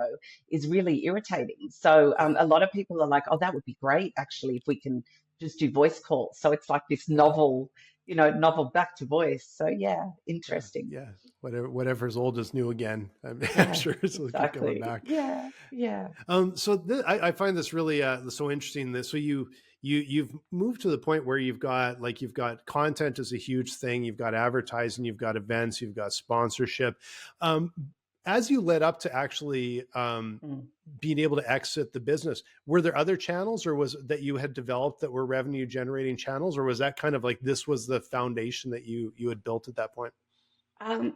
[SPEAKER 2] is really irritating. So
[SPEAKER 1] yeah,
[SPEAKER 2] a lot of people are like, oh, that would be great actually if we can just do voice calls. So it's like this
[SPEAKER 1] yeah.
[SPEAKER 2] novel back to voice. So yeah,
[SPEAKER 1] Yeah,
[SPEAKER 2] interesting.
[SPEAKER 1] yeah. Whatever's old is new again. I'm
[SPEAKER 2] Yeah,
[SPEAKER 1] sure it'll keep coming
[SPEAKER 2] exactly.
[SPEAKER 1] back.
[SPEAKER 2] Yeah, yeah.
[SPEAKER 1] So I find this really so interesting. That so you've moved to the point where you've got content is a huge thing. You've got advertising, you've got events, you've got sponsorship. Um, as you led up to actually
[SPEAKER 2] Mm.
[SPEAKER 1] being able to exit the business, were there other channels, or was it that you had developed that were revenue generating channels, or was that kind of like this was the foundation that you had built at that point?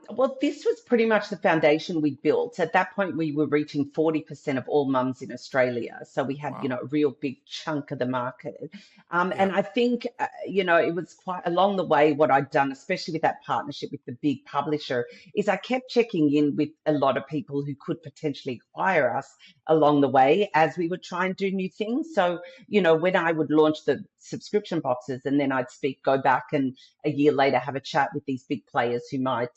[SPEAKER 2] Well, this was pretty much the foundation we built. At that point, we were reaching 40% of all mums in Australia. So we had,
[SPEAKER 1] Wow.
[SPEAKER 2] a real big chunk of the market.
[SPEAKER 1] Yeah.
[SPEAKER 2] And I think, it was quite along the way what I'd done, especially with that partnership with the big publisher, is I kept checking in with a lot of people who could potentially acquire us along the way as we would try and do new things. So, when I would launch the subscription boxes and then I'd go back and a year later have a chat with these big players who might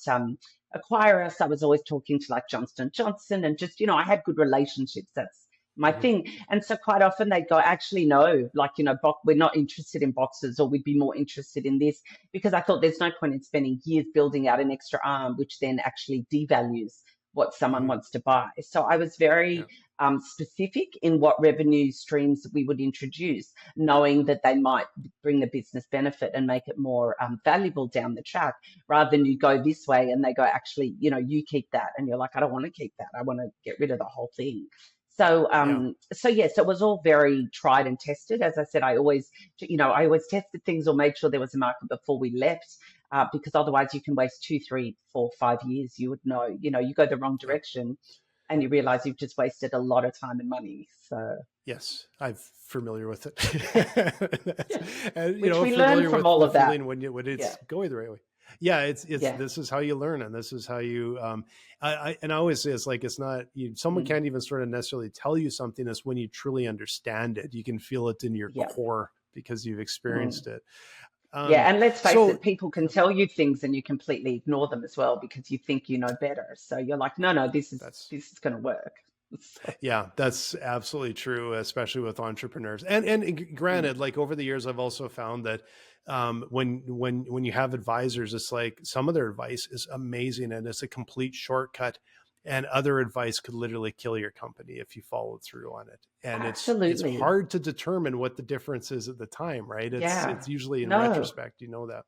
[SPEAKER 2] acquire us. I was always talking to like Johnston Johnson and just, I had good relationships. That's my
[SPEAKER 1] Mhm.
[SPEAKER 2] thing. And so quite often they'd go, actually, no, like, we're not interested in boxes or we'd be more interested in this because I thought there's no point in spending years building out an extra arm, which then actually devalues what someone
[SPEAKER 1] Mhm.
[SPEAKER 2] wants to buy. So I was
[SPEAKER 1] Yeah.
[SPEAKER 2] very specific in what revenue streams we would introduce, knowing that they might bring the business benefit and make it more valuable down the track, rather than you go this way and they go, actually, you keep that, and you're like, I don't want to keep that. I want to get rid of the whole thing. So,
[SPEAKER 1] Yeah.
[SPEAKER 2] yes, it was all very tried and tested. As I said, I always tested things or made sure there was a market before we left, because otherwise you can waste 2, 3, 4, 5 years. You would know, you go the wrong
[SPEAKER 1] Yeah.
[SPEAKER 2] direction and you realize you've just wasted a lot of time and money. So,
[SPEAKER 1] Yes, I'm familiar with it.
[SPEAKER 2] yeah,
[SPEAKER 1] And
[SPEAKER 2] which we learn
[SPEAKER 1] familiar
[SPEAKER 2] from
[SPEAKER 1] with
[SPEAKER 2] all
[SPEAKER 1] the
[SPEAKER 2] of that.
[SPEAKER 1] feeling when
[SPEAKER 2] Yeah,
[SPEAKER 1] it's going the right way. Yeah, it's
[SPEAKER 2] yeah,
[SPEAKER 1] this is how you learn, and this is how you I always say it's like it's not someone
[SPEAKER 2] mm,
[SPEAKER 1] can't even sort of necessarily tell you something. It's when you truly understand it. You can feel it in your
[SPEAKER 2] yeah.
[SPEAKER 1] core because you've
[SPEAKER 2] Mm.
[SPEAKER 1] experienced it.
[SPEAKER 2] Yeah,
[SPEAKER 1] Um,
[SPEAKER 2] and let's face
[SPEAKER 1] so
[SPEAKER 2] it, people can tell you things and you completely ignore them as well because you think you know better. So you're like, no, no, this is
[SPEAKER 1] that's
[SPEAKER 2] this is going to work. So,
[SPEAKER 1] Yeah, that's absolutely true, especially with entrepreneurs. And
[SPEAKER 2] mm,
[SPEAKER 1] granted, like over the years, I've also found that when you have advisors, it's like some of their advice is amazing and it's a complete shortcut, and other advice could literally kill your company if you follow through on it. And it's
[SPEAKER 2] absolutely.
[SPEAKER 1] hard to determine what the difference is at the time, right? It's
[SPEAKER 2] Yeah.
[SPEAKER 1] usually in
[SPEAKER 2] No,
[SPEAKER 1] retrospect, you know that.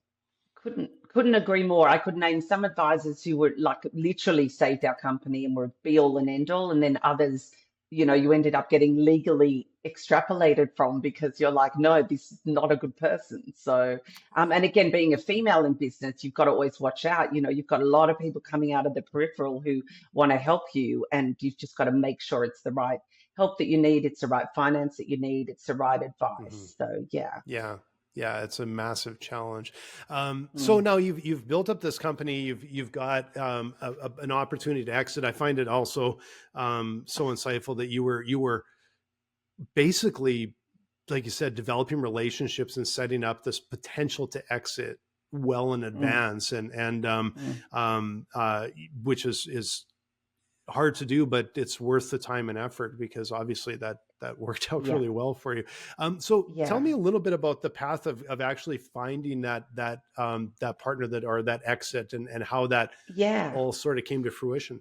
[SPEAKER 2] couldn't agree more. I could name some advisors who were like literally saved our company and were be all and end all, and then others, you ended up getting legally extrapolated from, because you're like, no, this is not a good person. So, and again, being a female in business, you've got to always watch out. You've got a lot of people coming out of the peripheral who want to help you, and you've just got to make sure it's the right help that you need, it's the right finance that you need, it's the right
[SPEAKER 1] Mhm.
[SPEAKER 2] advice. So, yeah.
[SPEAKER 1] Yeah. Yeah, it's a massive challenge. So
[SPEAKER 2] Mm.
[SPEAKER 1] now you've built up this company. You've got an opportunity to exit. I find it also so insightful that you were basically, like you said, developing relationships and setting up this potential to exit well in
[SPEAKER 2] Mm.
[SPEAKER 1] advance, and
[SPEAKER 2] Mm.
[SPEAKER 1] which is hard to do, but it's worth the time and effort, because obviously that worked out
[SPEAKER 2] Yeah.
[SPEAKER 1] really well for you. So tell
[SPEAKER 2] Yeah.
[SPEAKER 1] me a little bit about the path of actually finding that partner, or that exit, and how that
[SPEAKER 2] Yeah.
[SPEAKER 1] all sort of came to fruition.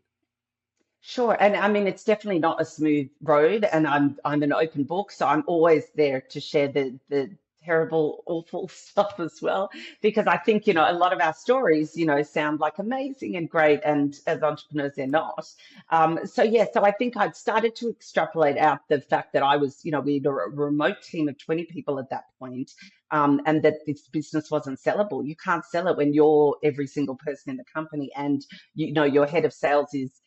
[SPEAKER 2] Sure. And I mean, it's definitely not a smooth road, and I'm an open book, so I'm always there to share the terrible, awful stuff as well, because I think, a lot of our stories, sound like amazing and great, and as entrepreneurs, they're not. So yeah, so I think I'd started to extrapolate out the fact that I was, we had a remote team of 20 people at that point, and that this business wasn't sellable. You can't sell it when you're every single person in the company, and your head of sales is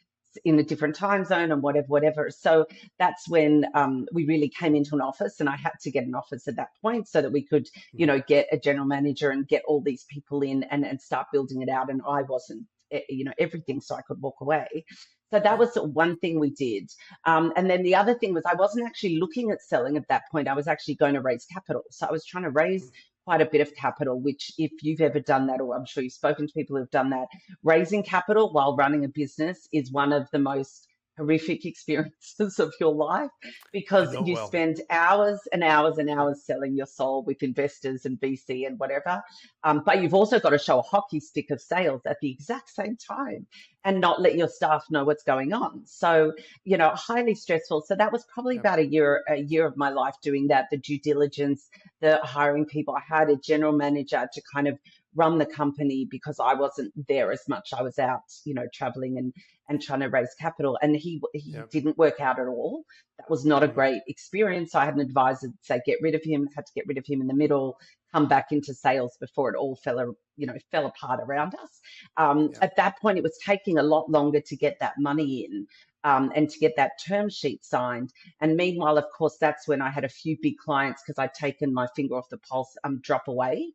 [SPEAKER 2] in a different time zone and whatever. So that's when we really came into an office, and I had to get an office at that point so that we could,
[SPEAKER 1] Mhm.
[SPEAKER 2] get a general manager and get all these people in, and start building it out. And I wasn't, everything, so I could walk away. So that
[SPEAKER 1] Yeah.
[SPEAKER 2] was one thing we did. And then the other thing was, I wasn't actually looking at selling at that point. I was actually going to raise capital. So I was trying to raise quite a bit of capital, which, if you've ever done that, or I'm sure you've spoken to people who've done that, raising capital while running a business is one of the most horrific experiences of your life,
[SPEAKER 1] I
[SPEAKER 2] because
[SPEAKER 1] know
[SPEAKER 2] you
[SPEAKER 1] well.
[SPEAKER 2] spend hours and hours and
[SPEAKER 1] Yeah.
[SPEAKER 2] hours selling your soul with investors and VC and whatever. But you've also got to show a hockey stick of sales at the exact same time, and not let your staff know what's going on. So, highly stressful. So that was probably
[SPEAKER 1] Yeah.
[SPEAKER 2] about a year of my life doing that, the due diligence, the hiring people. I hired a general manager to kind of run the company, because I wasn't there as much. I was out, traveling and trying to raise capital, and he
[SPEAKER 1] Yeah.
[SPEAKER 2] didn't work out at all. That was not a
[SPEAKER 1] Mhm.
[SPEAKER 2] great experience. I had an advisor say get rid of him, had to get rid of him in the middle, come back into sales before it all fell apart around us.
[SPEAKER 1] Yeah.
[SPEAKER 2] At that point, it was taking a lot longer to get that money in. And to get that term sheet signed. And meanwhile, of course, that's when I had a few big clients, because I'd taken my finger off the pulse, drop away,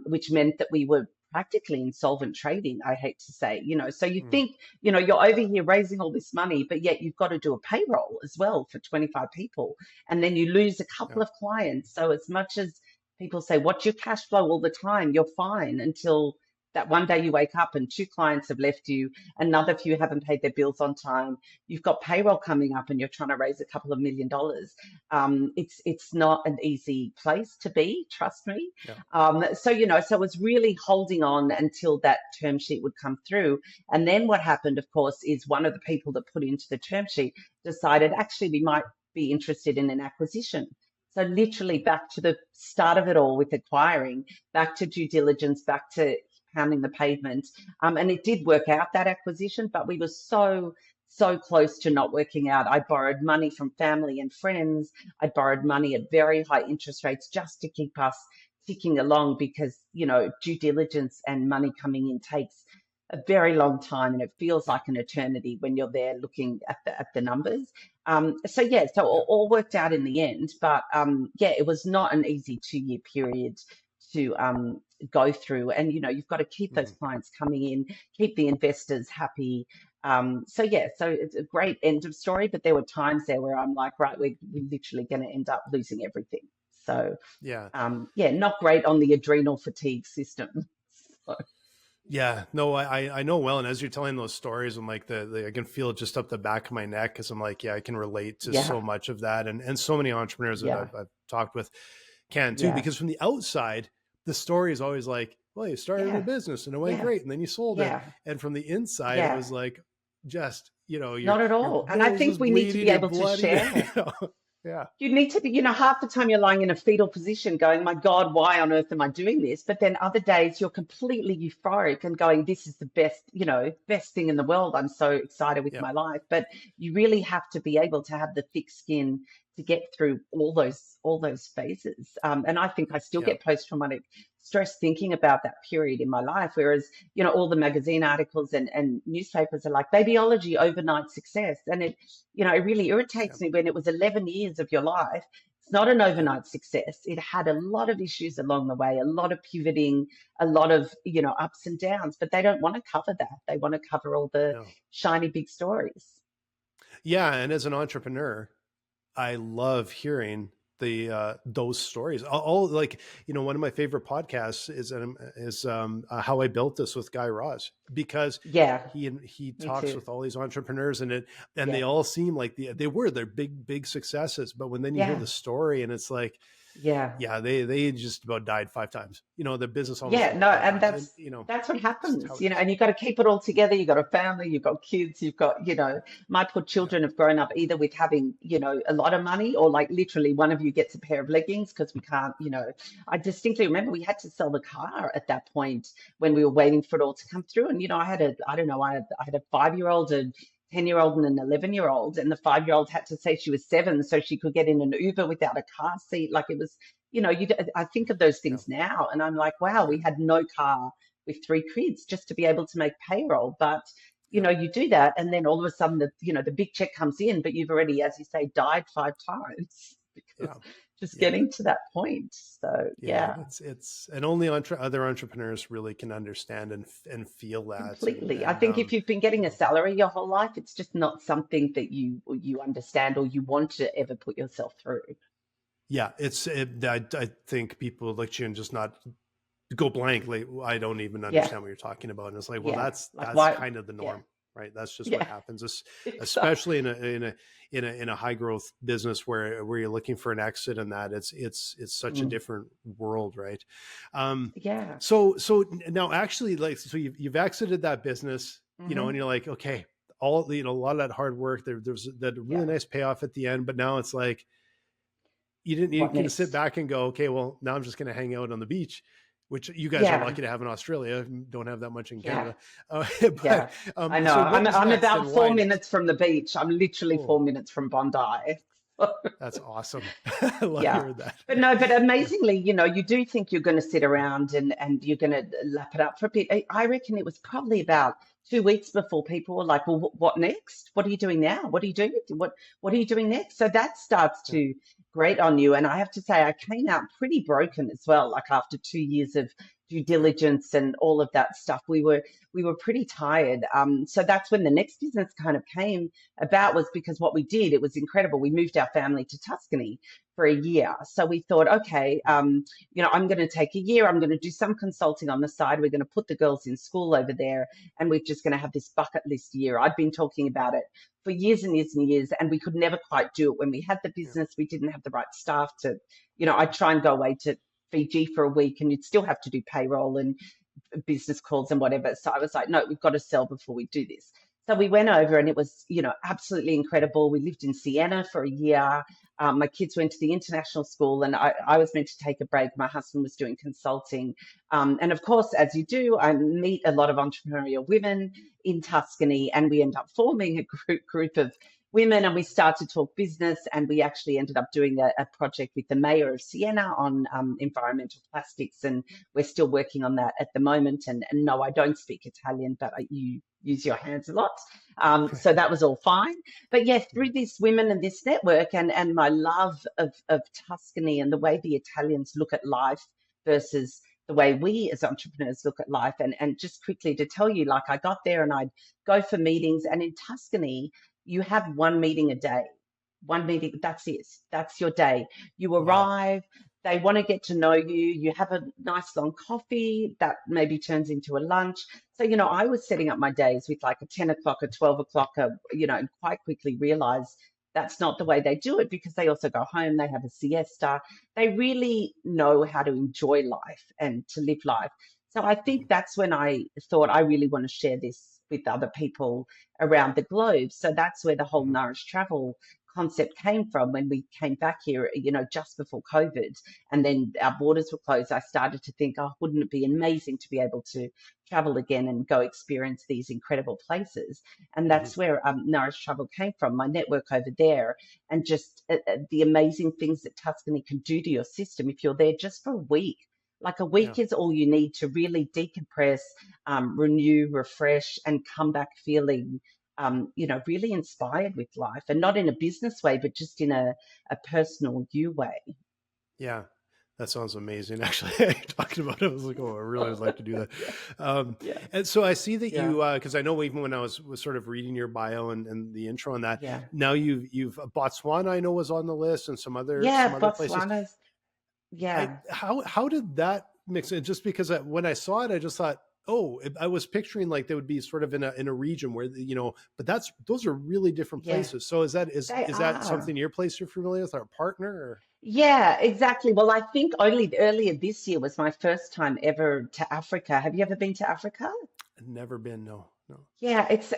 [SPEAKER 2] which meant that we were practically insolvent trading, I hate to say. So you
[SPEAKER 1] Mhm.
[SPEAKER 2] think, you're over here raising all this money, but yet you've got to do a payroll as well for 25 people. And then you lose a
[SPEAKER 1] Yeah.
[SPEAKER 2] couple of clients. So as much as people say, watch your cash flow all the time, you're fine, until that one day you wake up and two clients have left you, another few haven't paid their bills on time, you've got payroll coming up, and you're trying to raise a couple of $1 million. It's not an easy place to be, trust me.
[SPEAKER 1] Yeah.
[SPEAKER 2] So I was really holding on until that term sheet would come through. And then what happened, of course, is one of the people that put into the term sheet decided, actually, we might be interested in an acquisition. So literally back to the start of it all with acquiring, back to due diligence, back to pounding the pavement. And it did work out, that acquisition, but we were so close to not working out. I borrowed money from family and friends. I borrowed money at very high interest rates just to keep us ticking along, because, due diligence and money coming in takes a very long time, and it feels
[SPEAKER 1] Yeah.
[SPEAKER 2] like an eternity when you're there looking at the numbers. So yeah, so
[SPEAKER 1] Yeah.
[SPEAKER 2] all worked out in the end, but yeah, it was not an easy 2-year period to go through. And you've got to keep those
[SPEAKER 1] Mhm.
[SPEAKER 2] clients coming in, keep the investors happy. So yeah, so it's a great end of story, but there were times there where I'm like, right, we're literally going to end up losing everything. So
[SPEAKER 1] Yeah.
[SPEAKER 2] yeah, not great on the adrenal fatigue system. So,
[SPEAKER 1] Yeah, no, I know well, and as you're telling those stories, I'm like I can feel it just up the back of my neck, because I'm like, yeah, I can relate to
[SPEAKER 2] yeah,
[SPEAKER 1] so much of that, and so many entrepreneurs that
[SPEAKER 2] yeah,
[SPEAKER 1] I've talked with can too,
[SPEAKER 2] yeah,
[SPEAKER 1] because from the outside, the story is always like, well, you started a
[SPEAKER 2] yeah,
[SPEAKER 1] business and it went
[SPEAKER 2] yeah,
[SPEAKER 1] great, and then you sold it,
[SPEAKER 2] yeah,
[SPEAKER 1] and from the inside, it
[SPEAKER 2] yeah.
[SPEAKER 1] was like, just
[SPEAKER 2] Not at
[SPEAKER 1] your
[SPEAKER 2] all. And I
[SPEAKER 1] nose is
[SPEAKER 2] think we need to be
[SPEAKER 1] bleeding, you're
[SPEAKER 2] able to
[SPEAKER 1] bloody,
[SPEAKER 2] share.
[SPEAKER 1] Yeah.
[SPEAKER 2] You need to be, half the time you're lying in a fetal position going, my God, why on earth am I doing this? But then other days you're completely euphoric and going, this is the best, best thing in the world. I'm so excited with
[SPEAKER 1] Yeah.
[SPEAKER 2] my life. But you really have to be able to have the thick skin to get through all those phases. And I think I still
[SPEAKER 1] Yeah.
[SPEAKER 2] get post-traumatic stress thinking about that period in my life. Whereas, all the magazine articles and newspapers are like babyology overnight success. And it really
[SPEAKER 1] Yeah.
[SPEAKER 2] irritates me when it was 11 years of your life. It's not an
[SPEAKER 1] Yeah.
[SPEAKER 2] overnight success. It had a lot of issues along the way, a lot of pivoting, a lot of, ups and downs, but they don't want to cover that. They want to cover all the
[SPEAKER 1] No.
[SPEAKER 2] shiny big stories.
[SPEAKER 1] Yeah. And as an entrepreneur, I love hearing the those stories. All like, one of my favorite podcasts is How I Built This with Guy Raz, because
[SPEAKER 2] Yeah,
[SPEAKER 1] he
[SPEAKER 2] me
[SPEAKER 1] talks
[SPEAKER 2] too.
[SPEAKER 1] with all these entrepreneurs and
[SPEAKER 2] Yeah,
[SPEAKER 1] they all seem like they're big successes, but when then you hear
[SPEAKER 2] yeah,
[SPEAKER 1] the story and it's like,
[SPEAKER 2] yeah.
[SPEAKER 1] yeah, they just about died 5 times. The business almost
[SPEAKER 2] Yeah,
[SPEAKER 1] failed
[SPEAKER 2] no,
[SPEAKER 1] 5
[SPEAKER 2] and
[SPEAKER 1] times, and
[SPEAKER 2] that's what
[SPEAKER 1] it's how
[SPEAKER 2] happens,
[SPEAKER 1] it is.
[SPEAKER 2] and you got to keep it all together. You've got a family, you've got kids, you've got, my poor
[SPEAKER 1] Yeah.
[SPEAKER 2] children have grown up either with having, a lot of money or like literally one of you gets a pair of leggings because we can't, I distinctly remember we had to sell the car at that point when we were waiting for it all to come through. And, I don't know, I had a 5-year-old, a 10-year-old and an 11-year-old, and the 5-year-old had to say she was 7 so she could get in an Uber without a car seat. Like it was, I think of those
[SPEAKER 1] Yeah.
[SPEAKER 2] things now and I'm like, wow,
[SPEAKER 1] Yeah.
[SPEAKER 2] we had no car with 3 kids just to be able to make payroll. But,
[SPEAKER 1] Yeah.
[SPEAKER 2] you do that and then all of a sudden the big check comes in, but you've already, as you say, died 5 times because
[SPEAKER 1] Yeah.
[SPEAKER 2] just
[SPEAKER 1] Yeah.
[SPEAKER 2] getting to that point. So,
[SPEAKER 1] Yeah,
[SPEAKER 2] yeah,
[SPEAKER 1] it's and only other entrepreneurs really can understand and feel that
[SPEAKER 2] completely. I
[SPEAKER 1] and
[SPEAKER 2] think if you've been
[SPEAKER 1] you
[SPEAKER 2] getting a
[SPEAKER 1] know
[SPEAKER 2] salary your whole life, it's just not something that you understand or you want to ever put yourself through.
[SPEAKER 1] yeah, I think people like you and just not go blank. Like, I don't even
[SPEAKER 2] Yeah,
[SPEAKER 1] understand what you're talking about, and it's like, well,
[SPEAKER 2] yeah.
[SPEAKER 1] that's
[SPEAKER 2] Like
[SPEAKER 1] that's
[SPEAKER 2] why?
[SPEAKER 1] kind of the
[SPEAKER 2] Yeah,
[SPEAKER 1] norm, right? That's just what
[SPEAKER 2] yeah,
[SPEAKER 1] happens,
[SPEAKER 2] exactly.
[SPEAKER 1] especially in a high growth business where you're looking for an exit, and that it's such a
[SPEAKER 2] Mm,
[SPEAKER 1] different world, right? Um,
[SPEAKER 2] yeah.
[SPEAKER 1] so now actually, like, so you've exited that business, and
[SPEAKER 2] Hmm.
[SPEAKER 1] you're like, okay, all a lot of that hard work, there's that really
[SPEAKER 2] Yeah.
[SPEAKER 1] nice payoff at the end, but now it's like you
[SPEAKER 2] What
[SPEAKER 1] can sit
[SPEAKER 2] next?
[SPEAKER 1] back and go, okay, well, now I'm just going to hang out on the beach, which you guys are
[SPEAKER 2] Yeah,
[SPEAKER 1] lucky to have in Australia. Don't have that much in
[SPEAKER 2] yeah,
[SPEAKER 1] Canada.
[SPEAKER 2] yeah.
[SPEAKER 1] But
[SPEAKER 2] I know.
[SPEAKER 1] so what
[SPEAKER 2] I'm
[SPEAKER 1] was
[SPEAKER 2] I'm
[SPEAKER 1] next and
[SPEAKER 2] about four
[SPEAKER 1] why next?
[SPEAKER 2] minutes from the beach. I'm literally
[SPEAKER 1] Oh,
[SPEAKER 2] 4 minutes from Bondi.
[SPEAKER 1] that's awesome. I love
[SPEAKER 2] Yeah.
[SPEAKER 1] hearing that.
[SPEAKER 2] But no, but
[SPEAKER 1] Yeah.
[SPEAKER 2] amazingly, you do think you're going to sit around and you're going to lap it up for a bit. I reckon it was probably about 2 weeks before people were like, well, what next? What are you doing now? What are you doing? What are you doing next? So that starts
[SPEAKER 1] Yeah.
[SPEAKER 2] to grate on you. And I have to say, I came out pretty broken as well. Like after 2 years of due
[SPEAKER 1] Yeah.
[SPEAKER 2] diligence and all of that stuff, we were pretty tired. So that's when the next business kind of came about, was because what we did, it was incredible. We moved our family to Tuscany for a year. So we thought, okay, I'm going to take a year. I'm going to do some consulting on the side. We're going to put the girls in school over there, and we're just going to have this bucket list year. I'd been talking about it for years and years and years, and we could never quite do it. When we had the
[SPEAKER 1] Yeah.
[SPEAKER 2] business, we didn't have the right staff to, I'd try and go away to Fiji for a week, and you'd still have to do payroll and business calls and whatever. So I was like, no, we've got to sell before we do this. So we went over and it was, absolutely incredible. We lived in Siena for a year. My kids went to the international school and I was meant to take a break. My husband was doing consulting. And of course, as you do, I meet a lot of entrepreneurial women in Tuscany and we end up forming a group of women and we start to talk business and we actually ended up doing a project with the mayor of Siena on environmental plastics, and we're still working on that at the moment. And no, I don't speak Italian, but you use your hands a lot. So that was all fine. But yeah, through this women and this network and my love of Tuscany and the way the Italians look at life versus the way we as entrepreneurs look at life. And just quickly to tell you, like I got there and I'd go for meetings, and in Tuscany, you have one meeting a day. One meeting, that's it. That's your day. You
[SPEAKER 1] Wow.
[SPEAKER 2] arrive, they want to get to know you. You have a nice long coffee that maybe turns into a lunch. So, I was setting up my days with like a 10 o'clock, a 12 o'clock, and quite quickly realized that's not the way they do it, because they also go home, they have a siesta. They really know how to enjoy life and to live life. So I think
[SPEAKER 1] Mhm.
[SPEAKER 2] that's when I thought I really want to share this with other people around the globe. So that's where the whole
[SPEAKER 1] Mhm.
[SPEAKER 2] Nourish Travel concept came from when we came back here, just before COVID, and then our borders were closed. I started to think, oh, wouldn't it be amazing to be able to travel again and go experience these incredible places? And
[SPEAKER 1] Hmm.
[SPEAKER 2] that's where Nourish Travel came from, my network over there, and just the amazing things that Tuscany can do to your system if you're there just for a week. Like a
[SPEAKER 1] Yeah.
[SPEAKER 2] week is all you need to really decompress, renew, refresh, and come back feeling really inspired with life, and not in a business way, but just in a personal you way.
[SPEAKER 1] Yeah. That sounds amazing. Actually, talking about it, I was like, "Oh, I really would like to do that."
[SPEAKER 2] Yeah,
[SPEAKER 1] Um,
[SPEAKER 2] yeah,
[SPEAKER 1] and so I see that
[SPEAKER 2] yeah,
[SPEAKER 1] you, because I know even when I was sort of reading your bio and the intro on that,
[SPEAKER 2] yeah.
[SPEAKER 1] now you've Botswana, I know, was on the list, and some
[SPEAKER 2] Yeah,
[SPEAKER 1] other places.
[SPEAKER 2] Botswana's,
[SPEAKER 1] I
[SPEAKER 2] yeah,
[SPEAKER 1] how did that mix in? Just because when I saw it, I just thought, oh, I was picturing like they would be sort of in a region where but those are really different
[SPEAKER 2] yeah,
[SPEAKER 1] places. So
[SPEAKER 2] they
[SPEAKER 1] is that
[SPEAKER 2] are.
[SPEAKER 1] something your place you're familiar with, or a partner? Or
[SPEAKER 2] Yeah, exactly. Well, I think only earlier this year was my first time ever to Africa. Have you ever been to Africa?
[SPEAKER 1] never been? No, no.
[SPEAKER 2] Yeah, it's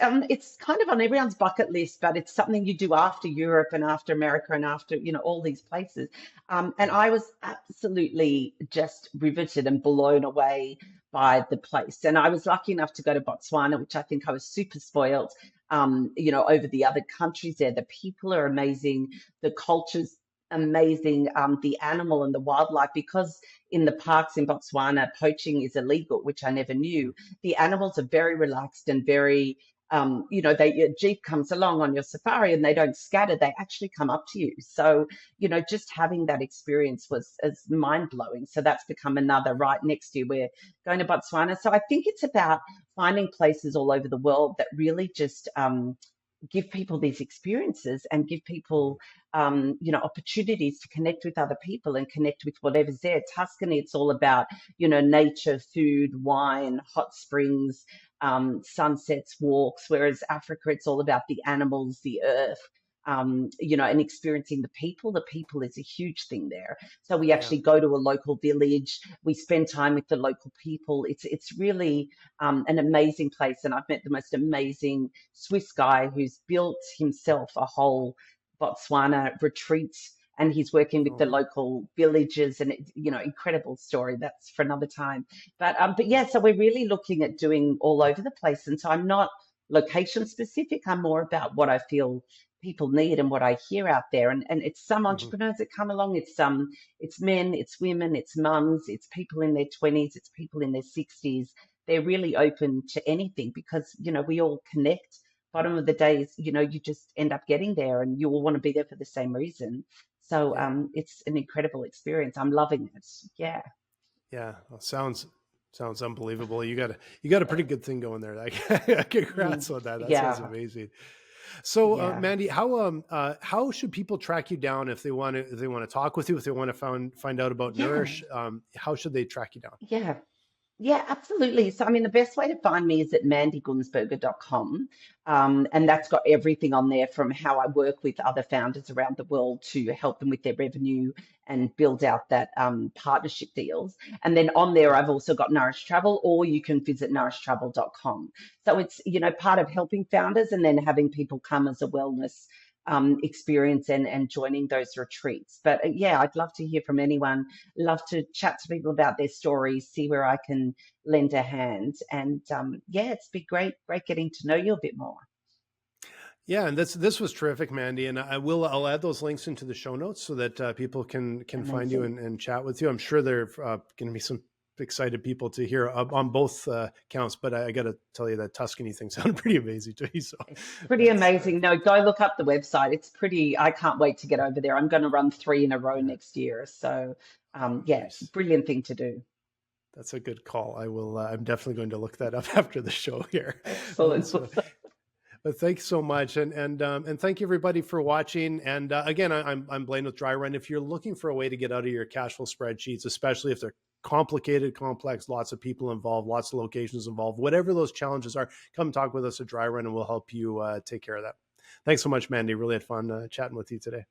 [SPEAKER 2] kind of on everyone's bucket list, but it's something you do after Europe and after America and after, all these places. And
[SPEAKER 1] Yeah,
[SPEAKER 2] I was absolutely just riveted and blown away by the place. And I was lucky enough to go to Botswana, which I think I was super spoiled, over the other countries there. The people are amazing, the culture's amazing, the animal and the wildlife, because in the parks in Botswana, poaching is illegal, which I never knew. The animals are very relaxed and very, your jeep comes along on your safari and they don't scatter, they actually come up to you. So, just having that experience was as mind blowing. So that's become another right next year. We're going to Botswana. So I think it's about finding places all over the world that really just give people these experiences and give
[SPEAKER 1] mhm,
[SPEAKER 2] people, opportunities to connect with other people and connect with whatever's there. Tuscany, it's all about, nature, food, wine, hot springs, sunsets, walks, whereas Africa, it's all about the animals, the earth. And experiencing the people. The people is a huge thing there. So we
[SPEAKER 1] yeah.
[SPEAKER 2] actually go to a local village. We spend time with the local people. It's really an amazing place, and I've met the most amazing Swiss guy who's built himself a whole Botswana retreat, and he's working with
[SPEAKER 1] Oh
[SPEAKER 2] the
[SPEAKER 1] wow.
[SPEAKER 2] local villages, and incredible story. That's for another time. But yeah, so we're really looking at doing all over the place, and so I'm not location specific. I'm more about what I feel people need and what I hear out there. And it's some
[SPEAKER 1] Hmm.
[SPEAKER 2] entrepreneurs that come along. It's men, it's women, it's mums, it's people in their 20s, it's people in their 60s. They're really open to anything because, we all connect. Bottom of the day is, you just end up getting there and you all want to be there for the same reason. So
[SPEAKER 1] Yeah,
[SPEAKER 2] it's an incredible experience. I'm loving it. Yeah.
[SPEAKER 1] yeah. Well, sounds unbelievable. You got a pretty good thing going there. Like,
[SPEAKER 2] Mm,
[SPEAKER 1] congrats on that. That sounds
[SPEAKER 2] yeah.
[SPEAKER 1] amazing. So,
[SPEAKER 2] Yeah.
[SPEAKER 1] Mandi, how should people track you down if they want to talk with you, if they want to find out about
[SPEAKER 2] Yeah.
[SPEAKER 1] Nourish? How should they track you down?
[SPEAKER 2] Yeah. Yeah, absolutely. So, I mean, the best way to find me is at mandigunzberger.com. And that's got everything on there from how I work with other founders around the world to help them with their revenue and build out that partnership deals. And then on there,
[SPEAKER 1] Mhm.
[SPEAKER 2] I've also got Nourish Travel, or you can visit nourishtravel.com. So it's, part of helping founders and then having people come as a wellness experience and joining those retreats. But yeah, I'd love to hear from anyone, love to chat to people about their stories, see where I can lend a hand. And yeah, it's been great getting to know you a bit more.
[SPEAKER 1] Yeah, and this was terrific, Mandi, and I'll add those links into the show notes so that people can find you
[SPEAKER 2] Amazing.
[SPEAKER 1] and chat with you. I'm sure there are going to be some excited people to hear on both counts, but I got to tell you that Tuscany thing sounded pretty amazing to me. So
[SPEAKER 2] It's pretty
[SPEAKER 1] that's
[SPEAKER 2] amazing. No, go look up the website. It's pretty, I can't wait to get over there. I'm going to run 3 in a row
[SPEAKER 1] yeah,
[SPEAKER 2] next year. So
[SPEAKER 1] oh,
[SPEAKER 2] yeah,
[SPEAKER 1] nice.
[SPEAKER 2] brilliant thing to do.
[SPEAKER 1] That's a good call. I will. I'm definitely going to look that up after the show here.
[SPEAKER 2] Excellent.
[SPEAKER 1] So, but thanks so much, and thank you everybody for watching. And again, I'm Blaine with Dryrun. If you're looking for a way to get out of your cash flow spreadsheets, especially if they're complicated, complex, lots of people involved, lots of locations involved, whatever those challenges are, come talk with us at Dryrun, and we'll help you take care of that. Thanks so much, Mandi. Really had fun chatting with you today.